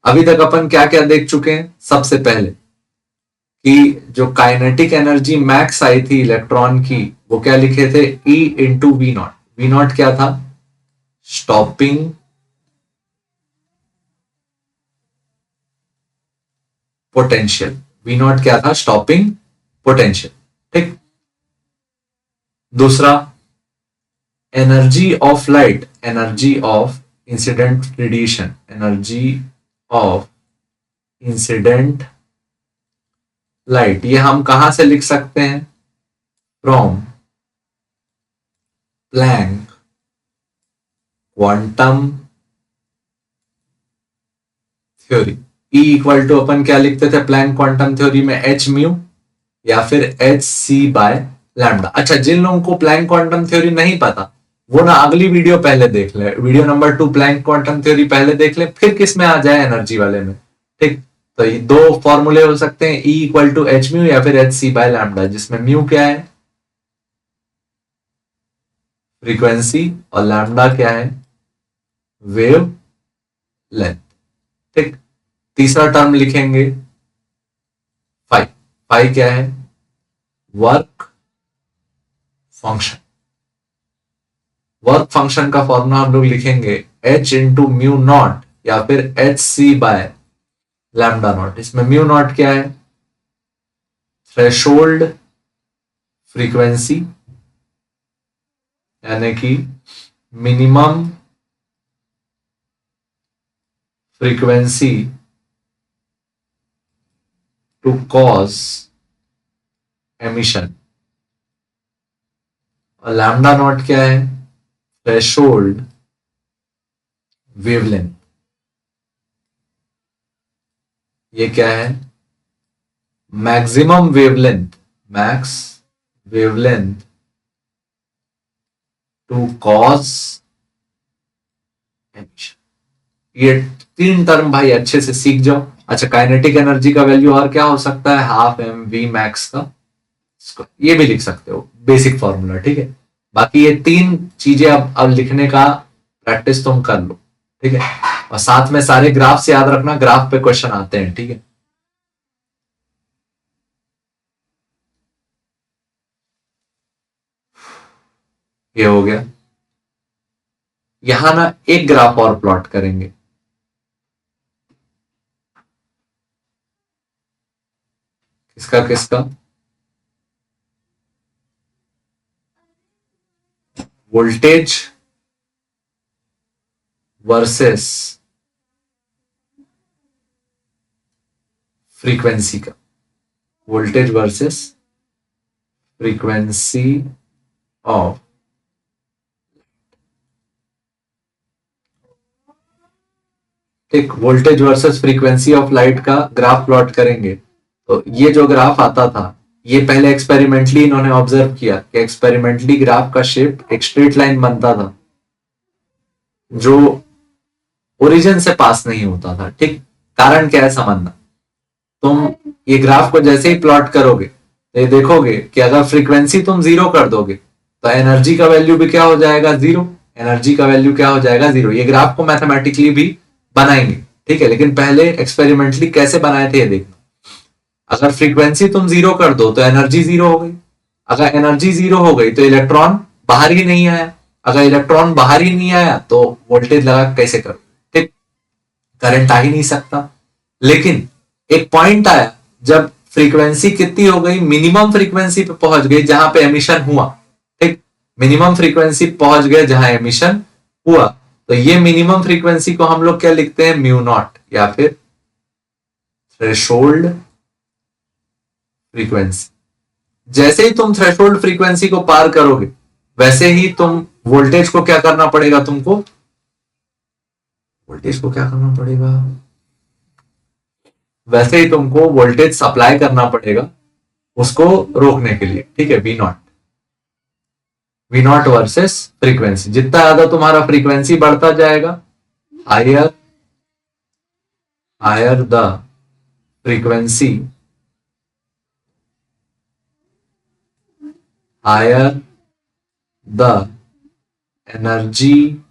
Speaker 1: अभी तक अपन क्या क्या देख चुके हैं, सबसे पहले कि जो काइनेटिक एनर्जी मैक्स आई थी इलेक्ट्रॉन की, वो क्या लिखे थे, E into V naught. V naught क्या था, स्टॉपिंग पोटेंशियल। वी नॉट क्या था, स्टॉपिंग पोटेंशियल, ठीक। दूसरा, energy of light, energy of incident radiation, energy of incident light, ये हम कहां से लिख सकते हैं, from Planck quantum theory. E equal to अपन क्या लिखते थे प्लैंक क्वांटम थ्योरी में, एच म्यू या फिर एच सी बाय लैम्डा। अच्छा, जिन लोगों को प्लैंक क्वांटम थ्योरी नहीं पता, वो ना अगली वीडियो पहले देख ले, video number 2 Planck quantum theory पहले देख ले, फिर किस में आ जाए, एनर्जी वाले में, ठीक। तो ये दो फॉर्मूले हो सकते हैं, E equal to h mu या फिर एच सी बाय लैम्डा, जिसमें म्यू क्या है, फ्रीक्वेंसी, और लैम्डा क्या है, वेव लेंथ, ठीक। तीसरा टर्म लिखेंगे फाई। फाई क्या है, वर्क फंक्शन। वर्क फंक्शन का फॉर्मूला हम लोग लिखेंगे h इंटू म्यू नॉट या फिर h c by lambda naught. इसमें म्यू नॉट क्या है? थ्रेशोल्ड फ्रीक्वेंसी, यानी कि minimum frequency to cause emission, और लैम्डा नॉट क्या है? Threshold wavelength. ये क्या है? Maximum wavelength, max wavelength to cause emission. ये तीन टर्म भाई अच्छे से सीख जाओ। अच्छा, काइनेटिक एनर्जी का वैल्यू और क्या हो सकता है? हाफ एम वी मैक्स का, ये भी लिख सकते हो, बेसिक फॉर्मूला, ठीक है। बाकी ये तीन चीजें अब लिखने का प्रैक्टिस तुम कर लो, ठीक है। और साथ में सारे ग्राफ्स याद रखना, ग्राफ पे क्वेश्चन आते हैं, ठीक है। ये हो गया। यहां ना एक ग्राफ और प्लॉट करेंगे। किसका किसका? वोल्टेज वर्सेस फ्रीक्वेंसी का। वोल्टेज वर्सेस फ्रीक्वेंसी ऑफ, ठीक, voltage versus frequency of light का ग्राफ प्लॉट करेंगे। तो ये जो ग्राफ आता था, ये पहले एक्सपेरिमेंटली इन्होंने ऑब्जर्व किया कि एक्सपेरिमेंटली ग्राफ का शेप एक स्ट्रेट लाइन बनता था जो ओरिजिन से पास नहीं होता था, ठीक। कारण क्या है समझना। तुम ये ग्राफ को जैसे ही प्लॉट करोगे तो ये देखोगे कि अगर फ्रीक्वेंसी तुम जीरो कर दोगे तो एनर्जी का वैल्यू भी क्या हो जाएगा? जीरो। एनर्जी का वैल्यू क्या हो जाएगा? जीरो। ये ग्राफ को मैथमेटिकली भी बनाएंगे, ठीक है, लेकिन पहले एक्सपेरिमेंटली कैसे बनाए थे ये देखना। अगर फ्रीक्वेंसी तुम जीरो कर दो तो एनर्जी जीरो हो गई। अगर एनर्जी जीरो हो गई तो इलेक्ट्रॉन बाहर ही नहीं आया। अगर इलेक्ट्रॉन बाहर ही नहीं आया तो वोल्टेज लगा कैसे करो, ठीक, करंट आ ही नहीं सकता। लेकिन एक पॉइंट आया जब फ्रीक्वेंसी कितनी हो गई? मिनिमम फ्रीक्वेंसी पे पहुंच गई जहां पे एमिशन हुआ, ठीक। मिनिमम फ्रीक्वेंसी पहुंच गए जहां एमिशन हुआ, तो ये मिनिमम फ्रीक्वेंसी को हम लोग क्या लिखते हैं? म्यू नॉट या फिर थ्रेशोल्ड फ्रीक्वेंसी। जैसे ही तुम थ्रेशोल्ड फ्रीक्वेंसी को पार करोगे वैसे ही तुम वोल्टेज को क्या करना पड़ेगा? तुमको वोल्टेज को क्या करना पड़ेगा? वैसे ही तुमको वोल्टेज सप्लाई करना पड़ेगा उसको रोकने के लिए, ठीक है। V naught versus frequency. जितना ज्यादा तुम्हारा फ्रीक्वेंसी बढ़ता जाएगा, higher higher the frequency, higher the energy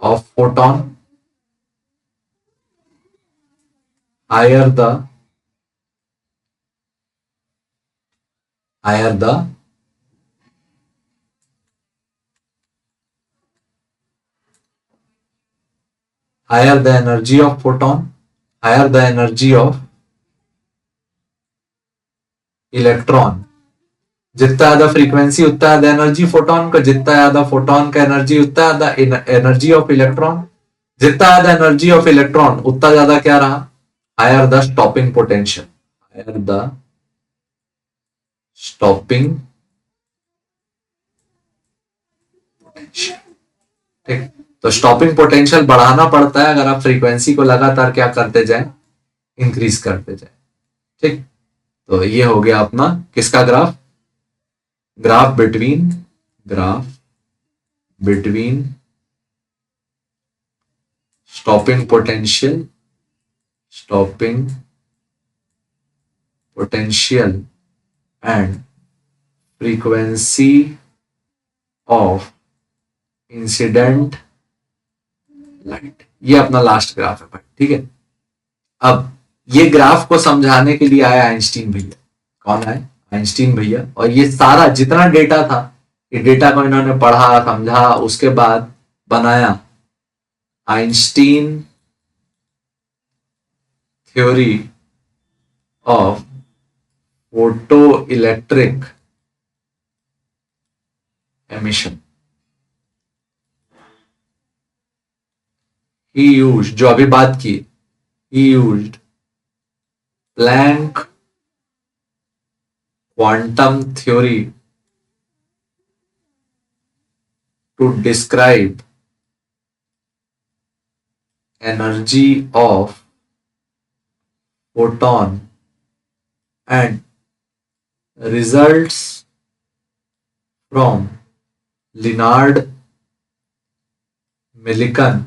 Speaker 1: of photon, higher the higher the higher the energy of photon, higher the energy of electron। जितना ज्यादा फ्रीक्वेंसी उतना ज्यादा एनर्जी फोटोन का, जितना ज्यादा फोटोन का एनर्जी उतना ज्यादा एनर्जी ऑफ इलेक्ट्रॉन, जितना ज्यादा एनर्जी ऑफ इलेक्ट्रॉन उतना ज्यादा क्या रहा? Higher the stopping potential, higher the stopping potential, ठीक। तो स्टॉपिंग पोटेंशियल बढ़ाना पड़ता है अगर आप फ्रीक्वेंसी को लगातार क्या करते जाए? इंक्रीज करते जाए, ठीक। तो ये हो गया अपना किसका graph? Graph between stopping potential and frequency of incident light. ये अपना लास्ट ग्राफ है भाई, ठीक है। अब ये ग्राफ को समझाने के लिए आया आइंस्टीन भैया। कौन आए? आइंस्टीन भैया। और ये सारा जितना डेटा था, ये डेटा को इन्होंने पढ़ा समझा, उसके बाद बनाया Einstein theory of photo electric emission. He use, जो अभी बात की, he used Planck quantum theory to describe energy of photon and results from Leonard Millikan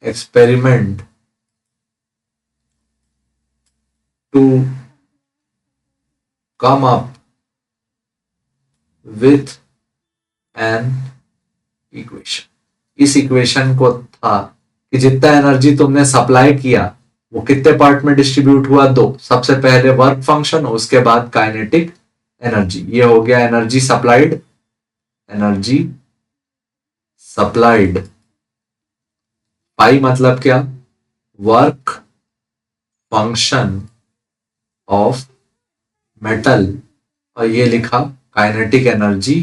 Speaker 1: experiment to come up with an equation। इस इक्वेशन को था कि जितना एनर्जी तुमने सप्लाई किया वो कितने पार्ट में डिस्ट्रीब्यूट हुआ, दो। सबसे पहले वर्क फंक्शन, उसके बाद काइनेटिक एनर्जी। ये हो गया एनर्जी सप्लाइड, एनर्जी सप्लाइड। पाई मतलब क्या, वर्क फंक्शन ऑफ मेटल, और ये लिखा काइनेटिक एनर्जी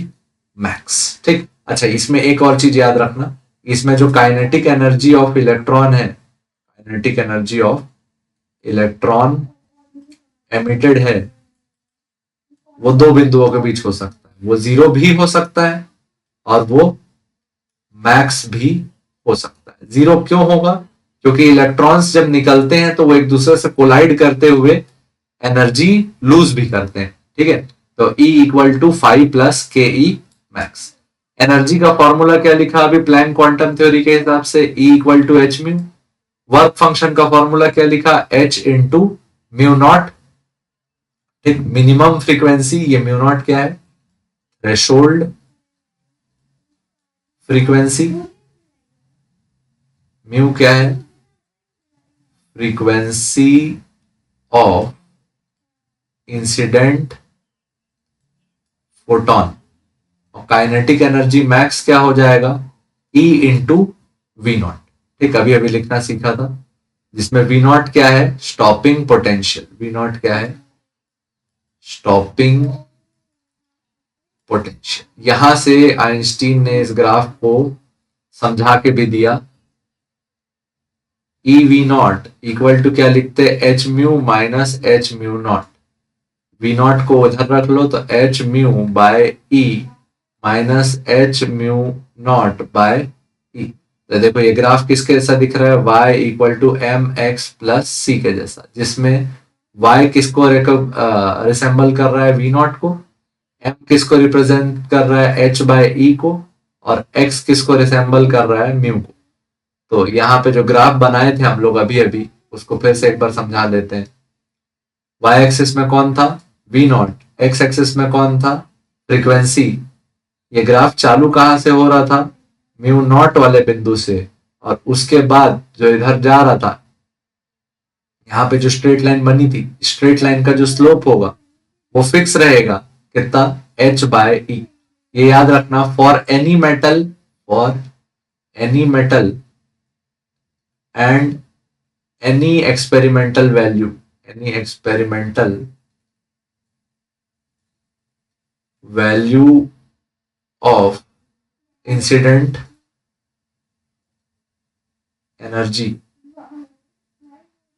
Speaker 1: मैक्स। ठीक, अच्छा इसमें एक और चीज याद रखना, इसमें जो काइनेटिक एनर्जी ऑफ इलेक्ट्रॉन है, kinetic energy of electron emitted है, वो दो बिंदुओं के बीच हो सकता है। वो जीरो भी हो सकता है और वो मैक्स भी हो सकता है। जीरो क्यों होगा, क्योंकि इलेक्ट्रॉन्स जब निकलते हैं तो वो एक दूसरे से कोलाइड करते हुए एनर्जी लूज भी करते हैं। ठीक है, तो E इक्वल टू 5 प्लस के ई मैक्स। एनर्जी का फॉर्मूला क्या लिखा अभी प्लैंक क्वांटम थ्योरी के हिसाब से, E equal to h mu. Work function का फॉर्मूला क्या लिखा, H इंटू म्यू नॉट। ठीक, मिनिमम फ्रीक्वेंसी, ये म्यू नॉट क्या है, थ्रेशोल्ड फ्रीक्वेंसी। म्यू क्या है, फ्रीक्वेंसी ऑफ इंसिडेंट फोटोन। और काइनेटिक एनर्जी मैक्स क्या हो जाएगा, E इंटू वी नॉट। ठीक, अभी अभी लिखना सीखा था, जिसमें वी नॉट क्या है, स्टॉपिंग पोटेंशियल। वी नॉट क्या है, स्टॉपिंग पोटेंशियल। यहां से आइंस्टीन ने इस ग्राफ को समझा के भी दिया। E V naught equal to क्या लिखते हैं, H mu minus H mu naught. V naught को उधर रख लो तो H mu by E minus H mu naught by E. तो देखो ये ग्राफ किसके जैसा दिख रहा है, y equal to M X plus C के जैसा, जिसमें y किसको रिसेंबल कर रहा है, वी नॉट को। m किसको रिप्रेजेंट कर रहा है, h बाय ई को। और x किसको रिसेंबल कर रहा है, म्यू को। तो यहाँ पे जो ग्राफ बनाए थे हम लोग अभी अभी, उसको फिर से एक बार समझा लेते हैं। y एक्सिस में कौन था, वी नॉट। x एक्सिस में कौन था, फ्रीक्वेंसी। ये ग्राफ चालू कहां से हो रहा था, म्यू नॉट वाले बिंदु से, और उसके बाद जो इधर जा रहा था, यहाँ पे जो स्ट्रेट लाइन बनी थी, स्ट्रेट लाइन का जो स्लोप होगा वो फिक्स रहेगा, कितना, h बाय ई। ये याद रखना, for any metal and any experimental value of incident energy,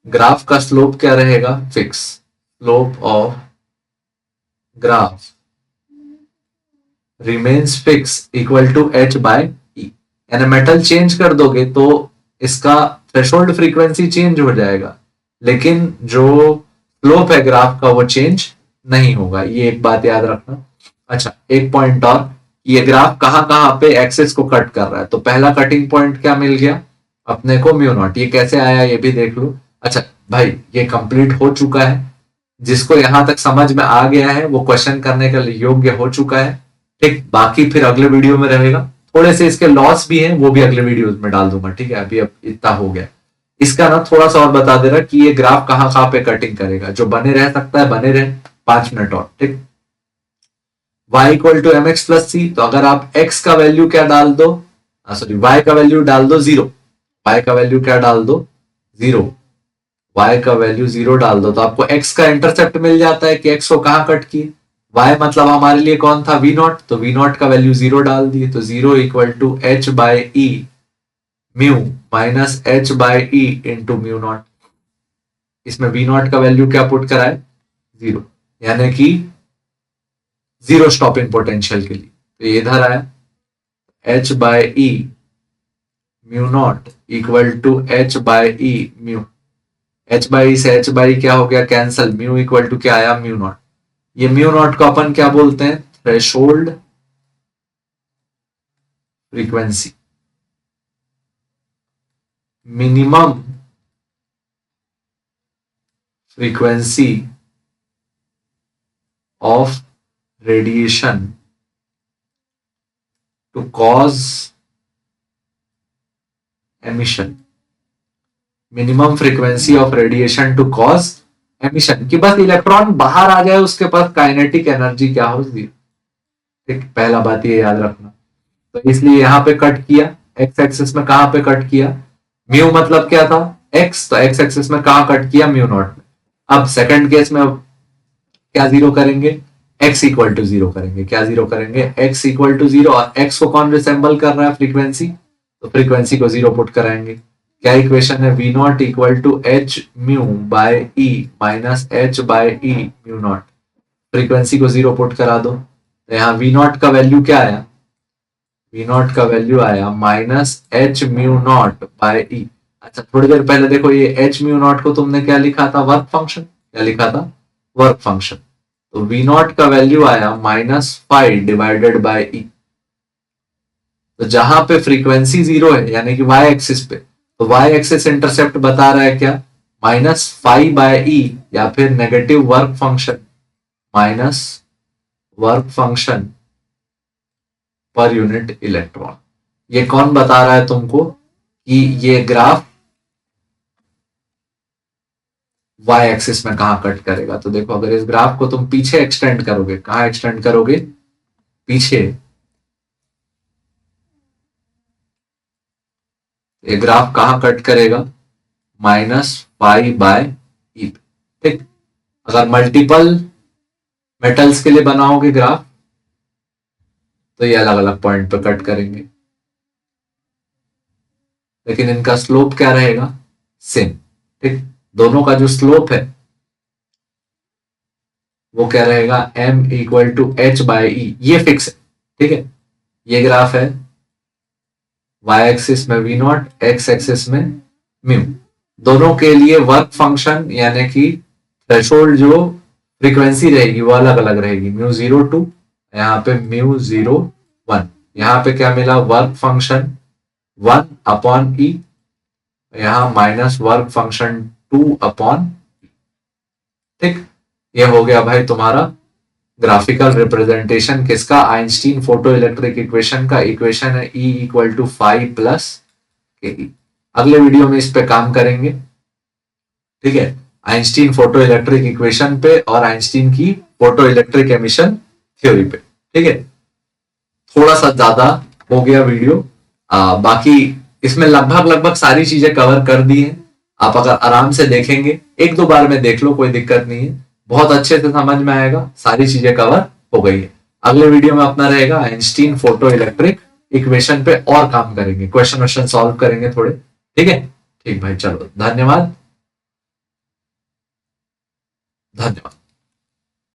Speaker 1: graph का स्लोप क्या रहेगा, fix. Slope of graph remains fix equal to h by E. यानी मेटल चेंज कर दोगे तो इसका थ्रेशोल्ड फ्रीक्वेंसी चेंज हो जाएगा, लेकिन जो स्लोप है ग्राफ का वो चेंज नहीं होगा। ये एक बात याद रखना। अच्छा, एक पॉइंट और, ये ग्राफ कहां कहां पे एक्सिस को कट कर रहा है। तो पहला कटिंग पॉइंट क्या मिल गया अपने को, म्यू नॉट। ये कैसे आया ये भी देख लो। अच्छा भाई, ये कंप्लीट हो चुका है। जिसको यहां तक समझ में आ गया है वो क्वेश्चन करने के लिए योग्य हो चुका है। ठीक, बाकी फिर अगले वीडियो में रहेगा। थोड़े से इसके लॉस भी हैं, वो भी अगले वीडियो में डाल दूंगा। ठीक है, अभी अब इतना हो गया। इसका ना थोड़ा सा और बता दे रहा कि ये ग्राफ कहाँ कहाँ पे कटिंग करेगा, जो बने रह सकता है बने रहे 5 मिनट और, ठीक। y equal to M X plus C, तो अगर आप x का वैल्यू क्या डाल दो, सॉरी y का वैल्यू डाल दो 0, y का वैल्यू क्या डाल दो 0, y का वैल्यू 0 डाल दो, तो आपको x का इंटरसेप्ट मिल जाता है कि x को कहां कट किए, y मतलब हमारे लिए कौन था v नॉट, तो v नॉट का वैल्यू 0 डाल दिए, तो 0 equal to h by e mu minus h by e into mu naught. इसमें v नॉट का वैल्यू क्या पुट करा है 0, यानी कि 0 स्टॉपिंग पोटेंशियल के लिए, तो ये इधर आया h by e mu naught equal to h by e mu, h by से h बाई क्या हो गया कैंसल, म्यू इक्वल टू क्या आया म्यू नॉट। ये म्यू नॉट को अपन क्या बोलते हैं, threshold frequency, minimum frequency of radiation to cause emission, minimum frequency of radiation to cause emission, कि बस इलेक्ट्रॉन बाहर आ जाए उसके पास काइनेटिक एनर्जी क्या हो 0, ठीक। पहला बात ये याद रखना, तो इसलिए यहां पे कट किया, एक्स एक्सिस में कहां पे कट किया, म्यू मतलब क्या था एक्स, तो एक्स एक्सिस में कहां कट किया म्यू नॉट में। अब सेकंड केस में क्या 0 करेंगे, x इक्वल टू 0 करेंगे, क्या 0 करेंगे x इक्वल टू 0, और x को कौन रिसेंबल कर रहा है फ्रीक्वेंसी, तो फ्रीक्वेंसी को 0 पुट कराएंगे। क्या इक्वेशन है, v naught equal to h mu by e minus h by e mu naught, frequency को 0 पुट करा दो, तो यहाँ v नॉट का वैल्यू क्या आया, v नॉट का वैल्यू आया minus h mu naught by e। अच्छा थोड़ी देर पहले देखो ये h म्यू नॉट को तुमने क्या लिखा था, वर्क फंक्शन, क्या लिखा था वर्क फंक्शन, तो v नॉट का वैल्यू आया -5 डिवाइडेड बाय e। तो जहां पे फ्रीक्वेंसी 0 है यानी कि y एक्सिस पे, तो y एक्सिस इंटरसेप्ट बता रहा है क्या -5 बाय e, या फिर negative work function minus work function per unit electron. ये कौन बता रहा है तुमको कि ये ग्राफ y एक्सिस में कहां कट करेगा, तो देखो अगर इस ग्राफ को तुम पीछे एक्सटेंड करोगे, कहां एक्सटेंड करोगे पीछे, ये ग्राफ कहां कट करेगा -5 बाय ई, ठीक। अगर मल्टीपल मेटल्स के लिए बनाओगे ग्राफ तो ये अलग अलग पॉइंट पे कट करेंगे, लेकिन इनका स्लोप क्या रहेगा सेम, ठीक। दोनों का जो स्लोप है वो क्या रहेगा m equal to h by E, ये फिक्स है, ठीक है। ये ग्राफ है y एक्सिस में v नॉट, x एक्सिस में म्यू, दोनों के लिए वर्क फंक्शन यानी कि थ्रेशोल्ड जो फ्रीक्वेंसी रहेगी वो अलग अलग रहेगी, म्यू 0 2, यहाँ पे म्यू 0 1, यहाँ पे क्या मिला वर्क फंक्शन 1 अपॉन ई, यहाँ माइनस वर्क फंक्शन 2 अपॉन, ठीक। ये हो गया भाई तुम्हारा ग्राफिकल रिप्रेजेंटेशन किसका, आइंस्टीन फोटो इलेक्ट्रिक इक्वेशन का। इक्वेशन है E इक्वल टू 5 प्लस के। अगले वीडियो में इस पे काम करेंगे, ठीक है, आइंस्टीन फोटो इलेक्ट्रिक इक्वेशन पे और आइंस्टीन की फोटो इलेक्ट्रिक एमिशन थ्योरी पे, ठीक है। थोड़ा सा ज्यादा हो गया वीडियो, बाकी इसमें लगभग सारी चीजें कवर कर दी हैं। आप अगर आराम से देखेंगे, एक दो बार में देख लो, कोई दिक्कत नहीं है, बहुत अच्छे से समझ में आएगा, सारी चीजें कवर हो गई है। अगले वीडियो में अपना रहेगा आइंस्टीन फोटो इलेक्ट्रिक इक्वेशन पे और काम करेंगे, क्वेश्चन सॉल्व करेंगे थोड़े, ठीक है। ठीक भाई, चलो धन्यवाद।